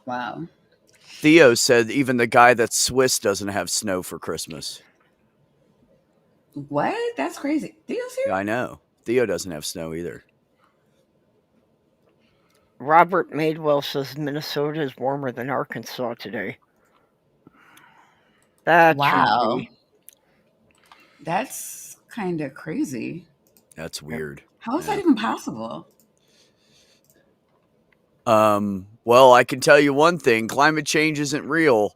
Wow. Theo said even the guy that's Swiss doesn't have snow for Christmas. What? That's crazy. Theo's Yeah, here? I know. Theo doesn't have snow either. Robert Madewell says Minnesota is warmer than Arkansas today. That Wow. should be. That's kind of crazy. That's weird. How is Yeah. that even possible? Well, I can tell you one thing: climate change isn't real.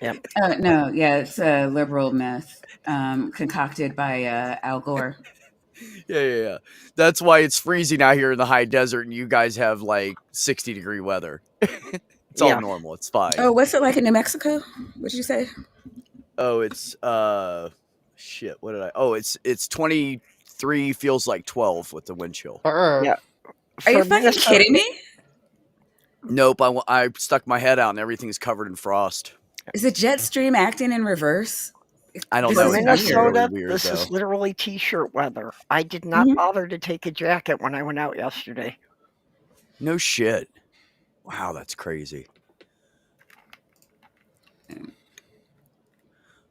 Yep. No, yeah, it's a liberal myth concocted by Al Gore. Yeah. That's why it's freezing out here in the high desert, and you guys have like 60-degree weather. It's Yeah. all normal. It's fine. Oh, what's it like in New Mexico? What did you say? Oh, it's shit. What did I? Oh, it's 23. Feels like 12 with the wind chill. Yeah. Are you For fucking Minnesota- kidding me? Nope. I stuck my head out, and everything's covered in frost. Is the jet stream acting in reverse? I don't This know. is For It's weird. Minnesota, really weird, this though. is literally t-shirt weather. I did not Mhm. bother to take a jacket when I went out yesterday. No shit. Wow, that's crazy.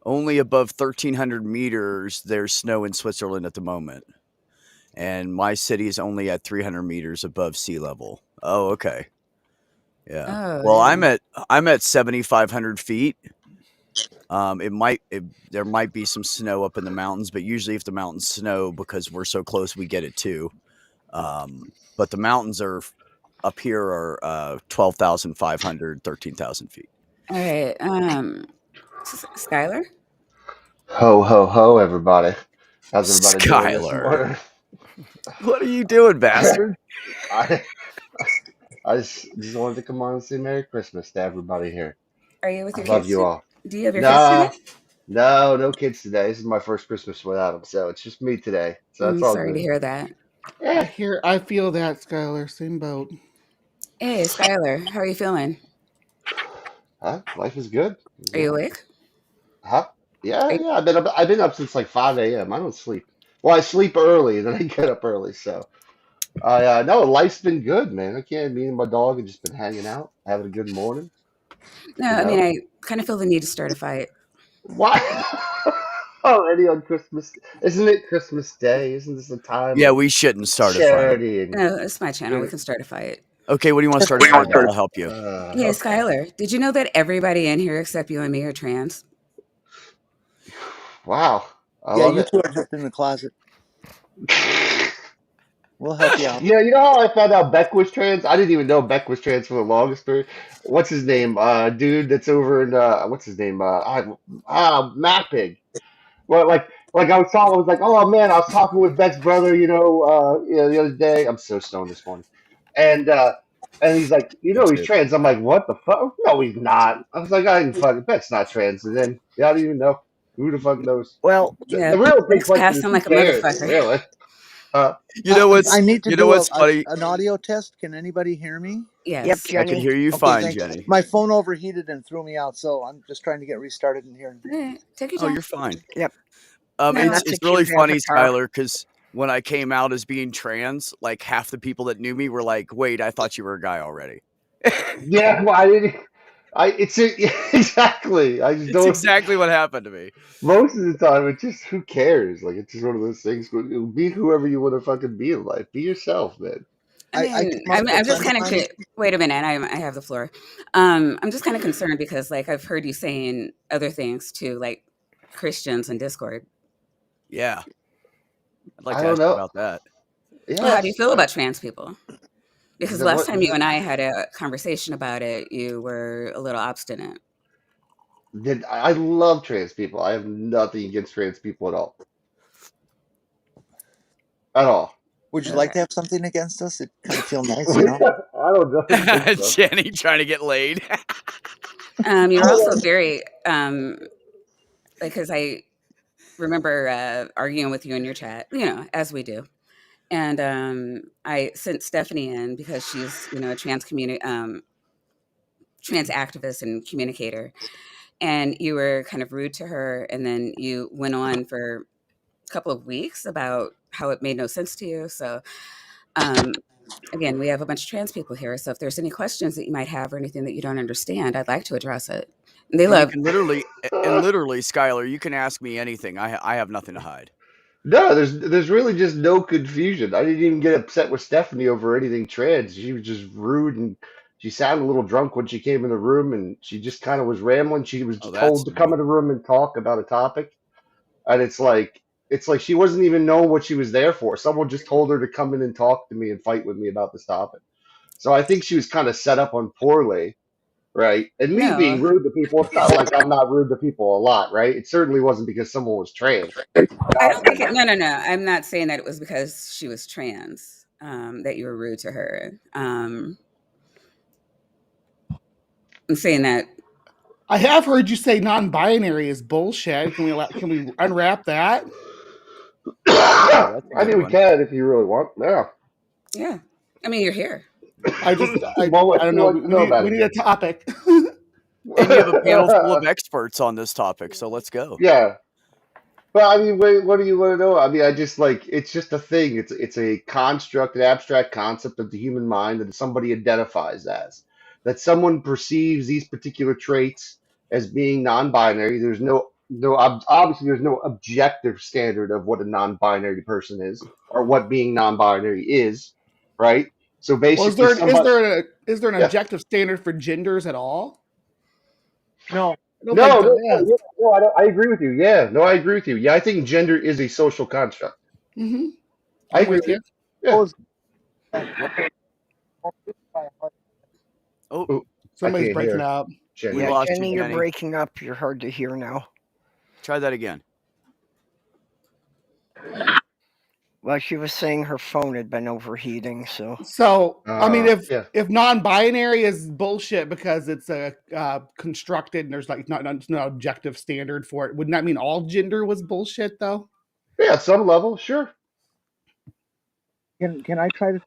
Only above 1,300 meters, there's snow in Switzerland at the moment. And my city is only at 300 meters above sea level. Oh, okay. Yeah. Oh, Well, yeah. I'm at 7,500 feet. There might be some snow up in the mountains, but usually if the mountains snow, because we're so close, we get it too. But the mountains are up here are 12,500, 13,000 feet. All right. Skylar? Ho, ho, ho, everybody. How's everybody doing this Skylar. morning? What are you doing, bastard? I, I just wanted to come on and say Merry Christmas to everybody here. Are you with I your love kids? you all. Do you have your kids Nah, today? no kids today. This is my first Christmas without them, so it's just me today. So that's I'm all sorry to good. hear that. Yeah, I feel that, Skylar. Same boat. Hey, Skylar, how are you feeling? huh? Life is good. Are you awake? Huh? Yeah, Are you- yeah. I've been up since like 5 a.m. I don't sleep. Well, I sleep early and then I get up early. So I no, life's been good, man. I can't. Me and my dog have just been hanging out, having a good morning. No, You I mean, know I kind of feel the need to start a fight. why? Already on Christmas? Isn't it Christmas Day? Isn't this a time Yeah, of we shouldn't start a fight. charity and No, it's my channel. We good? can start a fight. Okay, what do you want to start a fight about? I'll help you. Hey, Okay. Skylar, did you know that everybody in here except you and me are trans? Wow, I Yeah, love you it. two are just in the closet. We'll help you out. Yeah, you know how I found out Beck was trans? I didn't even know Beck was trans for the longest period. What's his name? Dude that's over in what's his name? Matt Pig. Well, like I was like, oh man, I was talking with Beck's brother, the other day. I'm so stoned this morning, and he's like, Me he's too. trans. I'm like, what the fuck? No, he's not. I was like, I didn't fucking Beck's not trans. And then I don't even know who the fuck knows. Well, The, Yeah, the real big Beck's question is passing who like a cares, motherfucker. really? Uh, You know what's I need to you know do what's funny? an audio test. Can anybody hear me? yep, Yes. I can Jenny. hear you Okay, fine, thank you. Jenny. My phone overheated and threw me out, so I'm just trying to get restarted in here. All right, take your Oh, time. you're fine. Yep. No, And It's that's a really cute funny, avatar. Skylar, because when I came out as being trans, like half the people that knew me were like, "Wait, I thought you were a guy already." yeah, well, I didn't. Exactly. I just It's don't. exactly what happened to me. Most of the time, it's just who cares? Like it's just one of those things. Be whoever you want to fucking be in life. Be yourself, man. I I mean, came up with I'm a just friend kind of of mine. wait a minute. I have the floor. I'm just kind of concerned because like I've heard you saying other things to like Christians in Discord. Yeah, I'd like I to don't ask you know. about that. Well, how do you Yes. feel about trans people? Because last What? time you and I had a conversation about it, you were a little obstinate. I love trans people. I have nothing against trans people at all. At all. Would you like to have something against us? It kind of feel nice, I you know? don't think so. Jenny trying to get laid. You're also very because I remember arguing with you in your chat, as we do. And I sent Stephanie in because she's, a trans activist and communicator. And you were kind of rude to her, and then you went on for a couple of weeks about how it made no sense to you. So again, we have a bunch of trans people here, so if there's any questions that you might have or anything that you don't understand, I'd like to address it. And they And you love. can literally, Skylar, you can ask me anything. I have nothing to hide. No, there's really just no confusion. I didn't even get upset with Stephanie over anything trans. She was just rude and she sounded a little drunk when she came in the room and she just kind of was rambling. She was Oh, told that's to come new. in the room and talk about a topic, and it's like she wasn't even knowing what she was there for. Someone just told her to come in and talk to me and fight with me about this topic. So I think she was kind of set up on poorly, right? And me being No, rude to people, it's not like I'm not rude to people a lot, right? It certainly wasn't because someone was trans. I don't think it. No, no, no. I'm not saying that it was because she was trans that you were rude to her. I'm saying that. I have heard you say non-binary is bullshit. Can we unwrap that? Yeah, that's a I good think we one. can if you really want. Yeah. Yeah, I mean, you're here. I Well, what don't do you know. like to know about We it, need a topic. And you have a panel full Jen? of experts on this topic, so let's go. Yeah. But I mean, wait, what do you want to know? I mean, I just like it's just a thing. It's a construct, an abstract concept of the human mind that somebody identifies as. That someone perceives these particular traits as being non-binary. There's obviously there's no objective standard of what a non-binary person is or what being non-binary is, right? So Well, basically, somebody, is there an yeah. objective standard for genders at all? No. I don't think No, there no, no, is. yeah, no, I agree with you. Yeah, no, I agree with you. Yeah, I think gender is a social construct. Hmm. I I'm agree with with you. you. Yeah. Suppose What? Oh, Oh, I Somebody's can't breaking hear up. we Jenny. Yeah, lost you, Jenny, you're Jenny. breaking up. You're hard to hear now. Try that again. Well, she was saying her phone had been overheating, so So, I mean, Yeah. if non-binary is bullshit because it's a constructed and there's like no objective standard for it, wouldn't that mean all gender was bullshit though? Yeah, at some level, sure. can I try to?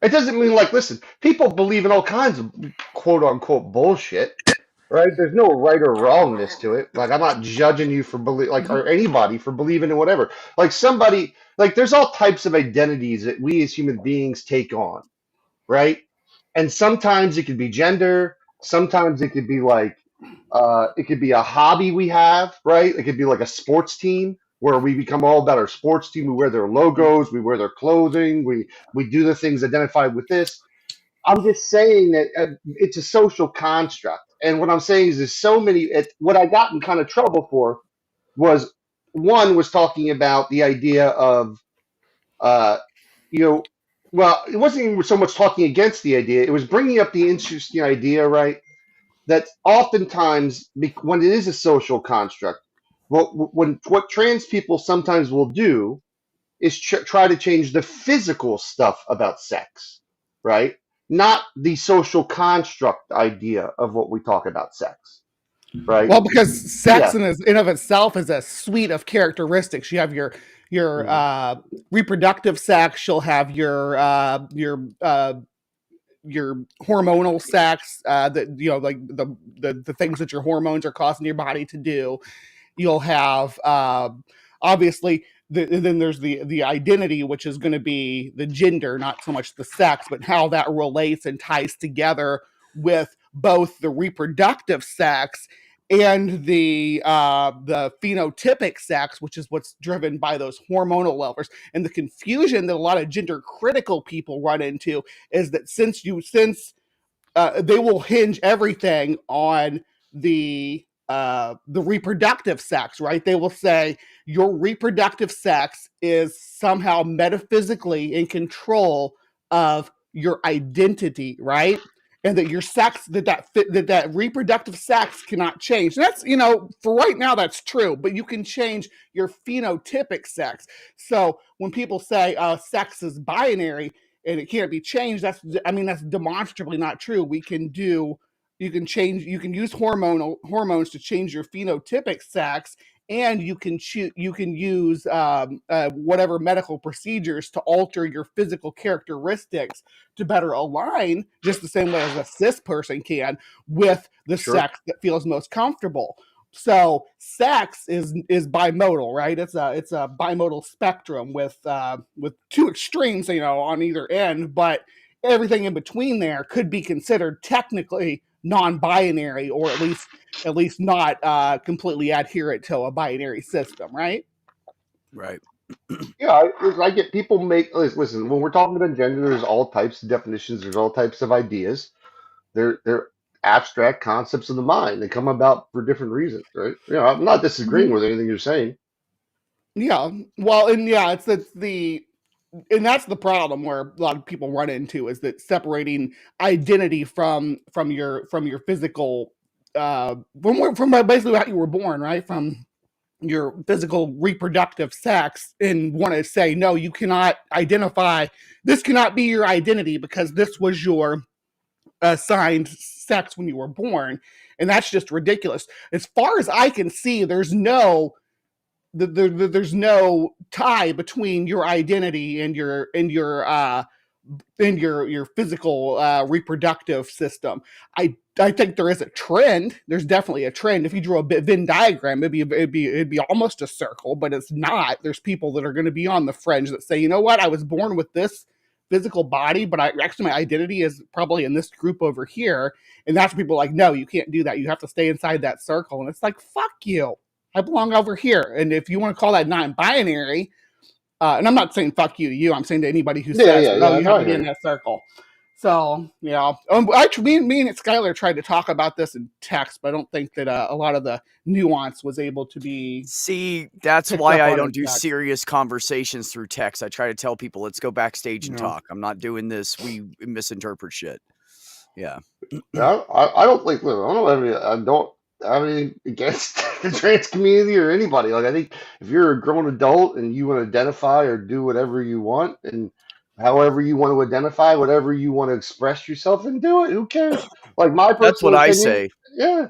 It doesn't mean like, listen, people believe in all kinds of quote unquote bullshit, right? There's no right or wrongness to it. Like, I'm not judging you for Mhm. or anybody for believing in whatever. Like, there's all types of identities that we as human beings take on, right? And sometimes it could be gender. Sometimes it could be like, it could be a hobby we have, right? It could be like a sports team where we become all about our sports team. We wear their logos, we wear their clothing, we do the things identified with this. I'm just saying that it's a social construct, and what I'm saying is, there's so many. What I got in kind of trouble for was one was talking about the idea of uh, you know, well, it wasn't even so much talking against the idea; it was bringing up the interesting idea, right? That oftentimes, when it is a social construct, what trans people sometimes will do is try to change the physical stuff about sex, right? Not the social construct idea of what we talk about sex, right? Well, because sex Yeah. in of itself is a suite of characteristics. You have your Mhm. reproductive sex. You'll have your hormonal sex, that like the things that your hormones are causing your body to do. You'll have obviously and then there's the identity, which is going to be the gender, not so much the sex, but how that relates and ties together with both the reproductive sex and the phenotypic sex, which is what's driven by those hormonal levels. And the confusion that a lot of gender critical people run into is that since they will hinge everything on the reproductive sex, right? They will say your reproductive sex is somehow metaphysically in control of your identity, right? And that your sex, that reproductive sex cannot change. And that's, for right now, that's true, but you can change your phenotypic sex. So when people say sex is binary, and it can't be changed, that's demonstrably not true. You can use hormones to change your phenotypic sex, and you can use whatever medical procedures to alter your physical characteristics to better align, just the same way as a cis person can, with the Sure. sex that feels most comfortable. So sex is bimodal, right? It's a bimodal spectrum with two extremes, on either end, but everything in between there could be considered technically non-binary, or at least not completely adherent to a binary system, right? Right. Yeah, I get people make listen, when we're talking about gender, there's all types of definitions, there's all types of ideas. They're abstract concepts of the mind. They come about for different reasons, right? I'm not disagreeing with anything you're saying. Yeah. Well, and yeah, and that's the problem where a lot of people run into, is that separating identity from your physical from basically how you were born, right? From your physical reproductive sex, and want to say, no, you cannot identify, this cannot be your identity because this was your assigned sex when you were born. And that's just ridiculous. As far as I can see, there's no tie between your identity and your physical reproductive system. I think there is a trend. There's definitely a trend. If you drew a Venn diagram, it'd be almost a circle, but it's not. There's people that are going to be on the fringe that say, you know what, I was born with this physical body, but actually my identity is probably in this group over here. And that's people like, no, you can't do that. You have to stay inside that circle. And it's like, fuck you. I belong over here. And if you want to call that non-binary, and I'm not saying fuck you to you, I'm saying to anybody who says, Yeah, no, yeah. you No, have I to be hear in you. that circle. So, actually, me and Skylar tried to talk about this in text, but I don't think that a lot of the nuance was able to be. See, that's picked why up I on don't in do text. serious conversations through text. I try to tell people, let's go backstage and Yeah. talk. I'm not doing this. We misinterpret shit. Yeah. I don't think. Look, I don't have any against the trans community or anybody. Like, I think if you're a grown adult and you want to identify or do whatever you want, and however you want to identify, whatever you want to express yourself and do it, who cares? Like, my That's what personal I opinion, say. yeah,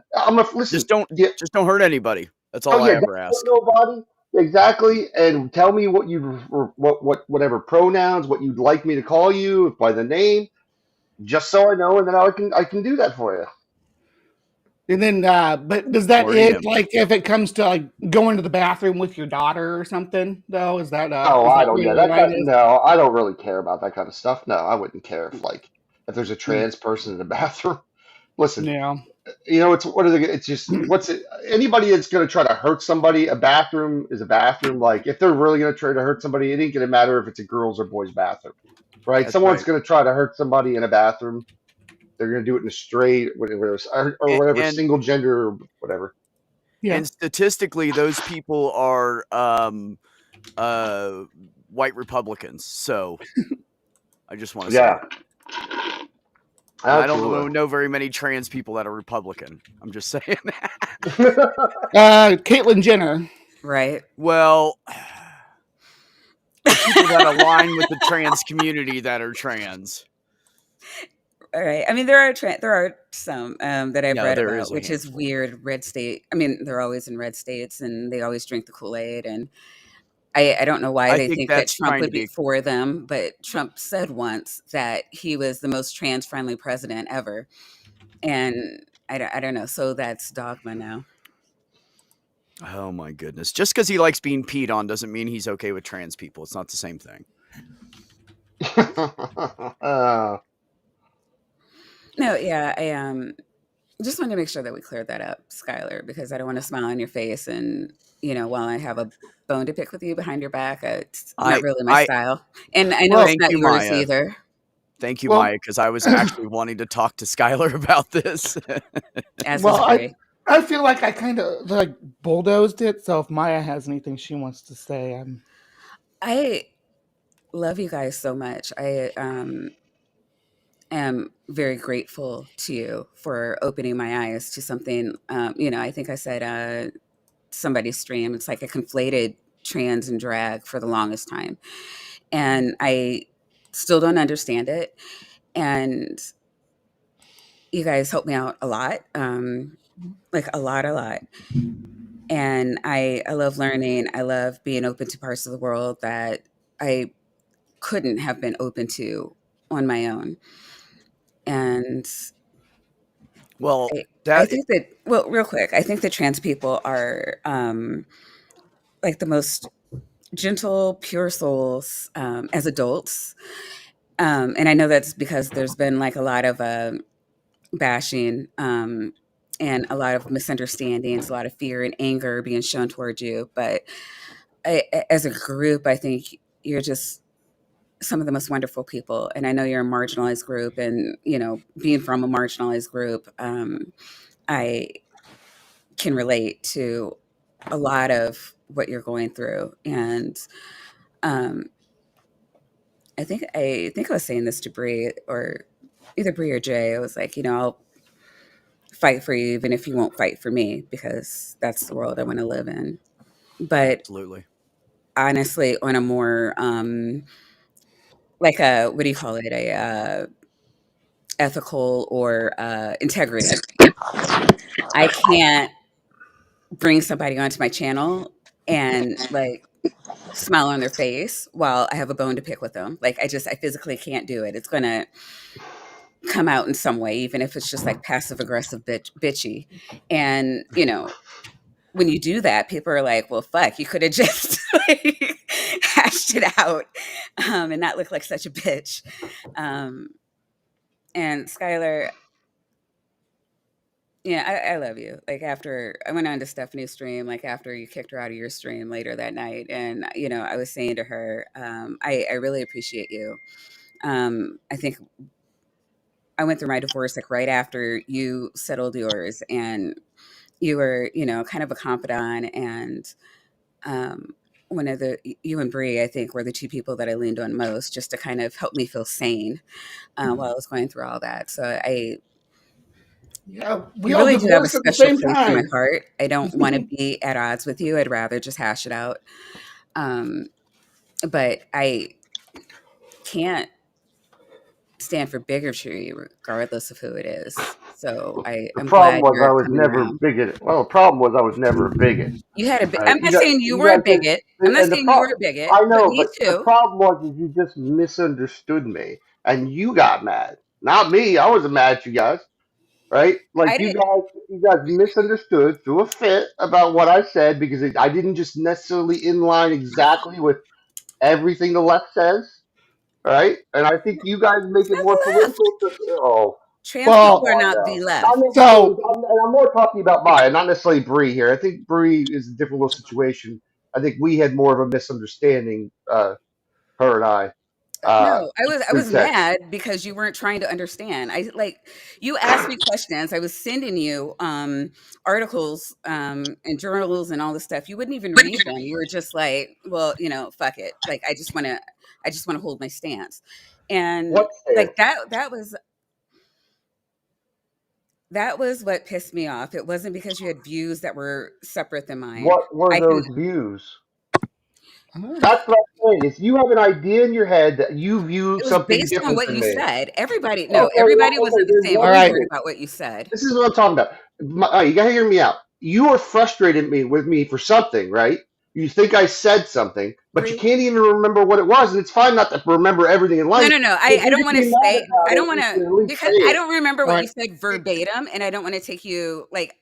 listen. Just don't Yeah, just don't hurt anybody. That's oh all I yeah, ever don't hurt ask. nobody. Exactly, and tell me whatever pronouns, what you'd like me to call you by the name, just so I know, and then I can do that for you. And then, but does that Or end, him. like, if it comes to like going to the bathroom with your daughter or something, though? Is that Oh, I don't. where Yeah, the line is? no, I don't really care about that kind of stuff. No, I wouldn't care if there's a Mm, trans person in the bathroom. Listen, yeah. it's what is it? It's just what's it? Anybody that's going to try to hurt somebody, a bathroom is a bathroom. Like, if they're really going to try to hurt somebody, it ain't going to matter if it's a girls or boys bathroom, right? That's Someone's right. going to try to hurt somebody in a bathroom. They're going to do it in a straight, whatever, or whatever, And single gender or whatever. Yeah. and statistically, those people are white Republicans. So I just want to say Yeah, that. And I don't absolutely. know very many trans people that are Republican. I'm just saying that. Caitlyn Jenner. Right. Well, the people that align with the trans community that are trans. All right. I mean, there are some that I've No, read there is about, a which is handful. weird. Red state. I mean, they're always in red states, and they always drink the Kool-Aid. And I don't know why I they think think that that's Trump trying to would be be for them, but Trump said once that he was the most trans-friendly president ever, and I don't know. So that's dogma now. oh my goodness. Just because he likes being peed on doesn't mean he's okay with trans people. It's not the same thing. uh, No, yeah, I just wanted to make sure that we cleared that up, Skylar, because I don't want to smile on your face and, while I have a bone to pick with you behind your back, it's not I really my I style. And I know Well, it's thank not you, yours Maya. either. Thank you, well, Maya, because I was actually wanting to talk to Skylar about this. As well, was Gray. I feel like I kind of like bulldozed it. So if Maya has anything she wants to say, I love you guys so much. I am very grateful to you for opening my eyes to something. I think I said somebody's stream, it's like a conflated trans and drag for the longest time. And I still don't understand it. And you guys help me out a lot, like a lot, a lot. And I love learning. I love being open to parts of the world that I couldn't have been open to on my own. And Well, I that think that, well, real quick, I think that trans people are like the most gentle, pure souls as adults. And I know that's because there's been like a lot of bashing and a lot of misunderstandings, a lot of fear and anger being shown towards you. But as a group, I think you're just some of the most wonderful people. And I know you're a marginalized group, and being from a marginalized group, I can relate to a lot of what you're going through. And um, I think I was saying this to Bree, or either Bree or Jay. I was like, I'll fight for you even if you won't fight for me, because that's the world I want to live in. But absolutely. honestly, on a more like a, what do you call it, a ethical or integrity, I can't bring somebody onto my channel and like smile on their face while I have a bone to pick with them. Like I physically can't do it. It's gonna come out in some way, even if it's just like passive aggressive bitchy. And when you do that, people are like, well, fuck, you could have just like hashed it out and not look like such a bitch. Um, and Skylar, yeah, I love you. Like after I went on to Stephanie's stream, like after you kicked her out of your stream later that night, and I was saying to her, I really appreciate you. I think I went through my divorce like right after you settled yours, and you were, kind of a confidant, and one of the you and Bree, I think, were the two people that I leaned on most, just to kind of help me feel sane while I was going through all that. So Yeah, we you all really do have a divorced at the special same place in my time. heart. I don't want to be at odds with you. I'd rather just hash it out. Um, but I can't stand for bigotry, regardless of who it is. So The I'm problem glad was I you're was coming never around. bigoted. Well, the problem was I was never a bigot. You had a. Right? I'm not saying you You were a guys bigot. I'm not and the saying you were problem. a bigot, I but know, me but the too. problem was is you just misunderstood me, and you got mad. Not me. I wasn't mad at you guys. Right? Like I did. you guys misunderstood through a fit about what I said because I didn't just necessarily inline exactly with everything the left says. Right? And I think you guys make It's it not more the left. political. Oh, Trans come people Well, are on not now. the Not left. necessarily. so I'm more talking about Maya, not necessarily Bree here. I think Bree is a different little situation. I think we had more of a misunderstanding, her and I, No, I was through text. mad because you weren't trying to understand. You asked me questions. I was sending you articles and journals and all this stuff. You wouldn't even read them. You were just like, well, fuck it. Like I just want to hold my stance. And What like stance? that was what pissed me off. It wasn't because you had views that were separate than mine. What were I can those views? uh, That's what I'm saying. Is you have an idea in your head that you view It was something based on different what than you me. said. Everybody, no, Okay, well, everybody was okay, in the then same all what is right. accord it? about what you said. This is what I'm talking about. You gotta hear me out. You are frustrated with me for something, right? You think I said something, but you Bree, can't even remember what it was, and it's fine not to remember everything in no, life. no, no. But I, if I you're don't gonna want to be mad say, about I don't it, want you to, should at least say because I it. don't remember All what you right. said verbatim, and I don't want to take you, like,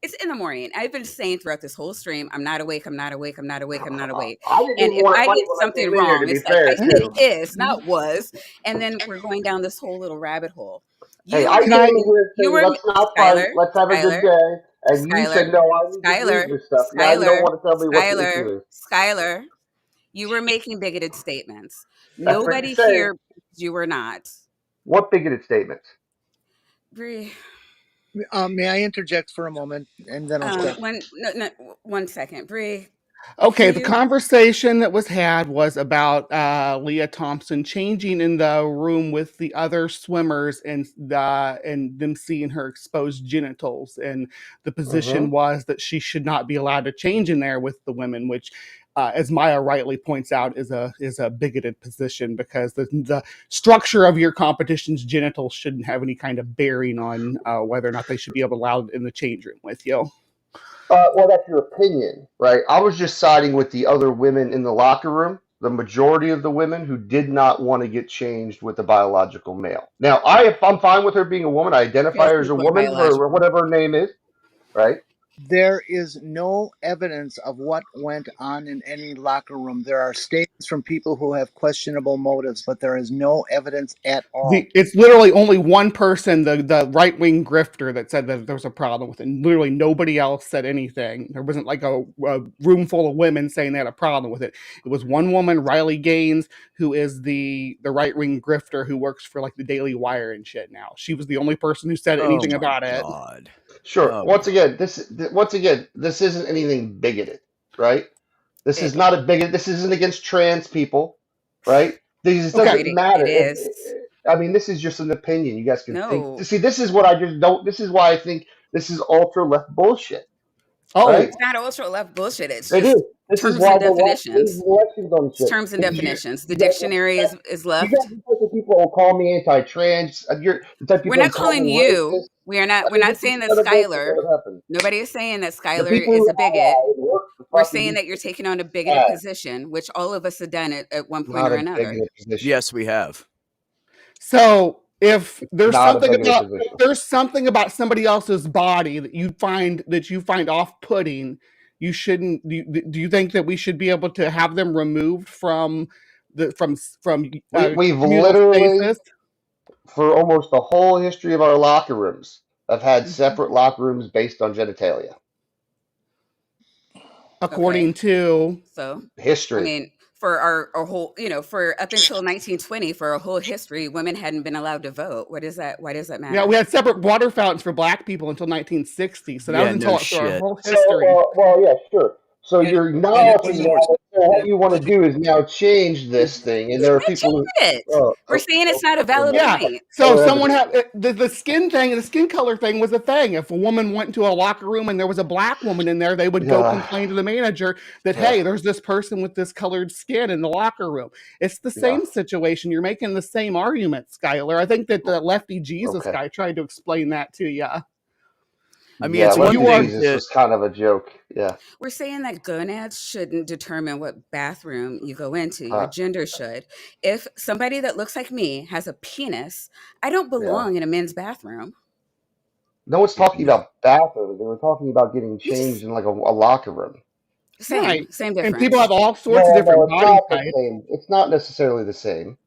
it's in the morning. I've been saying throughout this whole stream, I'm not awake, I'm not awake, I'm not awake, I'm not awake. I didn't And even if want to I fight get when I something came in here. To wrong, be it's like I fair, said too. is, not was. And then we're going down this whole little rabbit hole. Hey, You I were Can came I? in making, here you saying, were, let's not fight, Skylar, let's have a good Skylar, day, and you Skylar, said, no, I need to Skylar, read this stuff. Now you don't Skylar, want to tell me what the Skylar, issue is. Skylar. You were making bigoted statements. That's what you're Nobody saying. here, you were not. What bigoted statements? Bree, May I interject for a moment, and then I'll stop. one no, no, 1 second. Bree, Okay, can the you? conversation that was had was about Leah Thompson changing in the room with the other swimmers and them seeing her exposed genitals, and the Mm-hmm. position was that she should not be allowed to change in there with the women, which, as Maya rightly points out, is a bigoted position because the structure of your competition's genitals shouldn't have any kind of bearing on whether or not they should be allowed in the change room with you. Well, that's your opinion, right? I was just siding with the other women in the locker room the majority of the women who did not want to get changed with the biological male. Now, I'm fine with her being a woman. I identify her as a Salespeople are woman for biological. whatever her name is, right? There is no evidence of what went on in any locker room. There are statements from people who have questionable motives, but there is no evidence at all. It's literally only one person, the right wing grifter, that said that there was a problem with it. And literally nobody else said anything. There wasn't like a room full of women saying they had a problem with it. It was one woman, Riley Gaines, who is the right wing grifter who works for like the Daily Wire and shit now. She was the only person who said Oh anything my about it. God. Sure. Oh, Once again, this isn't anything bigoted, right? This is It, not a bigot. This isn't against trans people, right? This Okay. doesn't it, matter. it is. I mean, this is just an opinion. You guys can think. No, See, this is what I just don't. This is why I think this is ultra left bullshit, right? Oh, it's not ultra left bullshit. It's It is. just This is terms why and the left definitions. elections on It's shit. terms and Because definitions. The you got dictionary is you got left. the type of people who call me anti-trans. You're the type of We're people who not call calling me you. racist. We are I not. We're mean, not this is saying that kind of bullshit Skylar. that happens. Nobody is saying that The Skylar people is who a bigot. work for We're fucking saying these that you're taking on a bigoted guys. position, which all of us have done at one point Not or a another. bigoted position. yes, we have. so if there's Not a something bigoted about somebody else's body that you find off-putting, you shouldn't. Do you think that we should be able to have them removed from We've communal literally, spaces? for almost the whole history of our locker rooms, have had Mhm. separate locker rooms based on genitalia. Okay, According to so I History. mean, for our whole, for up until 1920, for our whole history, women hadn't been allowed to vote. What is that? Why does that yeah, we matter? had separate water fountains for black people until 1960. So that was Yeah, no until our shit. whole So, history. yeah, sure. So And you're and now it to was now, so what you want to do is now change this thing, and We there are can't people who, change it. oh, We're saying it's not a valid Yeah. point. So other someone evidence. had the skin thing, the skin color thing was a thing. If a woman went into a locker room and there was a black woman in there, they would go Yeah, complain to the manager that, yeah, hey, there's this person with this colored skin in the locker room. It's the yeah. same situation. You're making the same argument, Skylar. I think that the lefty Jesus Okay. guy tried to explain that to you. I mean, Yeah, it's one Lefty You are thing Jesus to. was kind of a joke. Yeah. We're saying that gonads shouldn't determine what bathroom you go into. Your Uh, gender should. If somebody that looks like me has a penis, I don't yeah. belong in a men's bathroom. No one's talking No. about bathrooms. They were talking about getting You changed just in like a locker room. right. same And people have difference. all sorts of No, different it's body not the types. same. It's not necessarily the same.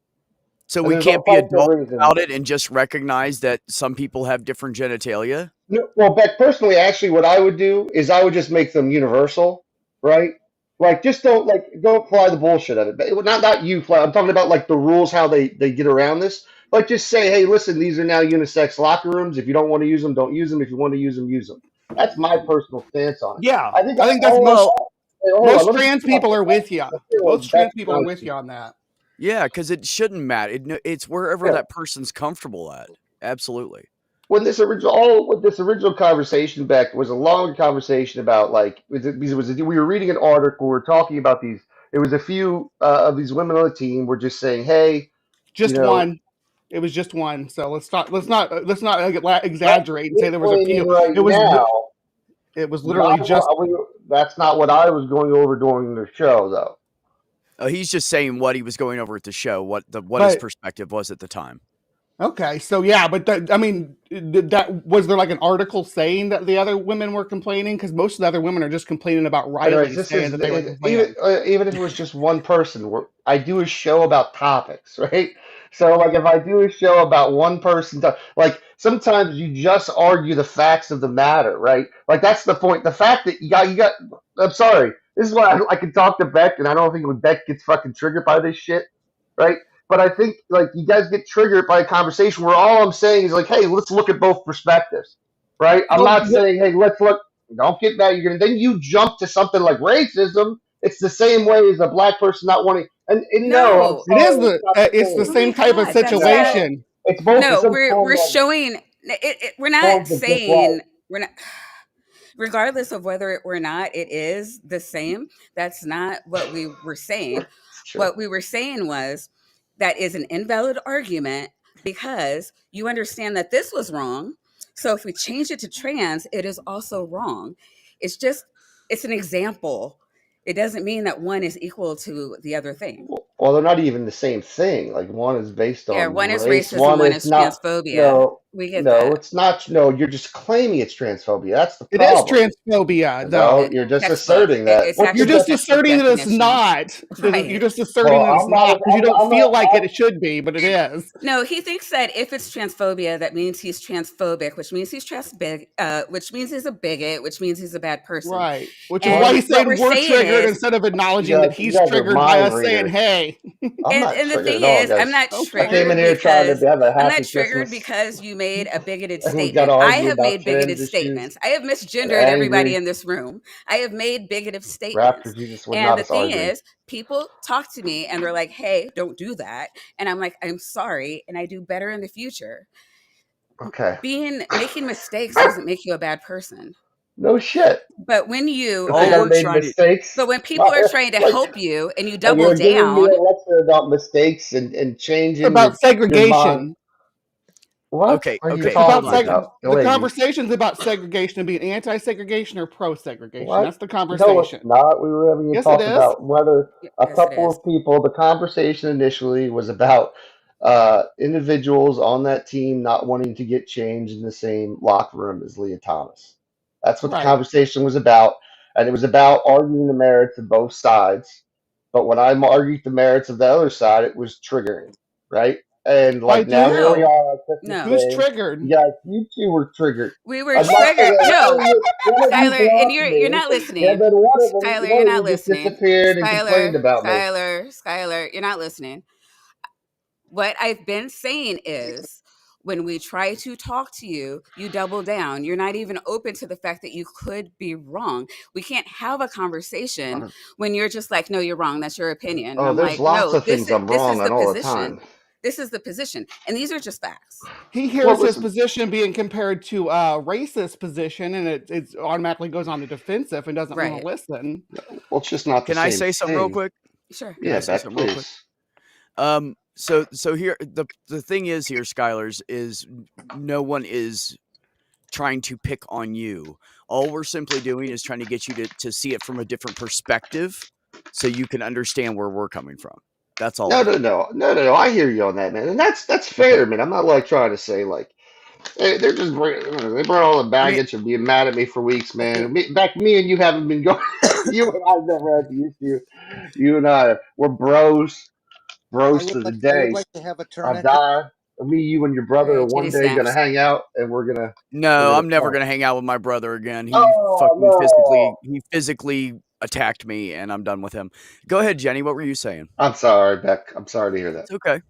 So And we there's all can't be types of adults reasons. about it and just recognize that some people have different genitalia. No, well, Beck, personally, actually, what I would do is I would just make them universal, right? Like, just don't fly the bullshit of it. But not you fly. I'm talking about like the rules, how they get around this. Like, just say, hey, listen, these are now unisex locker rooms. If you don't want to use them, don't use them. If you want to use them, use them. That's my personal stance on it. Yeah. I think I think that's all Well, hold on, most let me trans people are with you. Most Beck trans people are with you on that. yeah, because it shouldn't matter. It's wherever Yeah. that person's comfortable at. Absolutely. When this original conversation, Beck, was a long conversation about like we were reading an article, we were talking about these. It was a few of these women on the team were just saying, hey, Just one. It was just one. So let's not what exaggerate and say you're there was a few. claiming right It was now. literally just. That's not what I was going over during the show, though. He's just saying what he was going over at the show, what his But perspective was at the time. okay, so yeah, but I mean, was there like an article saying that the other women were complaining? Because most of the other women are just complaining about Anyways, Riley saying that they were complaining. even if it was just one person, I do a show about topics, right? So like if I do a show about one person, like sometimes you just argue the facts of the matter, right? Like that's the point. The fact that you got. I'm sorry. This is why I can talk to Beck, and I don't think when Beck gets fucking triggered by this shit, right? But I think like you guys get triggered by a conversation where all I'm saying is like, hey, let's look at both perspectives, right? I'm Well, not saying, hey, let's look. Don't get mad. Then you jump to something like racism. It's the same way as a black person not wanting. And no, I'm No. it is sorry, it's not the it's the same. Oh my same type of God, that's not. situation. It's both. It's No, some we're showing. We're not forms of dislike. saying we're not. Regardless of whether it or not it is the same, that's not what we were saying. It's true. What we were saying was that is an invalid argument because you understand that this was wrong. So if we change it to trans, it is also wrong. It's an example. It doesn't mean that one is equal to the other thing. Well, they're not even the same thing. Like one is based Yeah, on one is race, racism, one one is is not. transphobia. No, We get no, that. it's not. No, you're just claiming it's transphobia. That's the It is problem. transphobia, No, though. you're just Textbook. asserting that. It's What's You're the actually just textbook asserting that it's definition. not. You're Right. just asserting Well, that it's I'm not. not because you don't I'm feel not. like it should be, but it is. No, he thinks that if it's transphobia, that means he's transphobic, which means he's which means he's a bigot, which means he's a bad person. Right. Which is why And he's what saying we're we're saying triggered is, instead of You acknowledging that guys, you he's guys are triggered by mind us saying, readers. hey. I'm not and the triggered thing at all, is, I'm guys. not Okay. I came in triggered here trying because to have a I'm happy not triggered Christmas, because you made a bigoted and we got to statement. I argue have about made bigoted trans issues statements. I have and misgendered everybody angry. in this room. I have made bigoted Raptor statements. Jesus would And not the us thing arguing. is, people talk to me and they're like, "Hey, don't do that." And I'm like, "I'm sorry, and I do better in the future." Okay. Making mistakes doesn't make you a bad person. No shit. But when you You All think I've we're made trying to mistakes? but when people are trying to Like, help you and you like double you're giving me down, a lecture about mistakes and It's changing about your mind. segregation. What okay, are you It's okay, about hold talking on, Johnny. about, the lady? conversation's about segregation and being anti-segregation or pro-segregation. What? That's the No, it's conversation. not. We were having a Yes, it talk is. about whether a yes, it couple is. of people. The conversation initially was about individuals on that team not wanting to get changed in the same locker room as Leah Thomas. That's what the Right. conversation was about, and it was about arguing the merits of both sides. But when I argued the merits of the other side, it was triggering, right? And By like now, here we who? No, are on Christmas no. Who's Day. triggered? You guys, you two were triggered. We were Enough to triggered. where No, one of you Skylar, and blocked you're me, not and listening. then Skylar, one you're of not you just listening. disappeared and complained about me. Skylar, you're not listening. What I've been saying is when we try to talk to you, you double down. You're not even open to the fact that you could be wrong. We can't have a conversation when you're just like, no, you're wrong. That's your opinion. And Oh, I'm there's like, lots no, of things I'm this wrong is on the all the position. time. This is the position. And these are just facts. He Well, hears his listen, position being compared to a racist position, and it automatically goes on the defensive and doesn't want Right. to listen. well, it's just not the Can I same say something real thing. quick? Sure. Can I Yeah, say Beck, something real quick? please. So here the thing is here, Skylers, is no one is trying to pick on you. All we're simply doing is trying to get you to see it from a different perspective so you can understand where we're coming from. That's all No, it no, is. no. I hear you on that, man, and that's fair, man. I'm not like trying to say like they're just they brought all the I mean, baggage of being mad at me for weeks, Okay, man. Me and you haven't been going. You and I've never had the issue. You and I, we're bros, bros to the I would day. like to have a turn I at this. die. Me, you, and your All brother are right. one Judy day gonna snaps. hang out, and we're no, gonna I'm never talk. gonna hang out with my brother again. Oh He physically attacked me, and I'm done with him. Go ahead, Jenny. What were you saying? no! I'm sorry, Beck. I'm sorry to hear that. It's okay.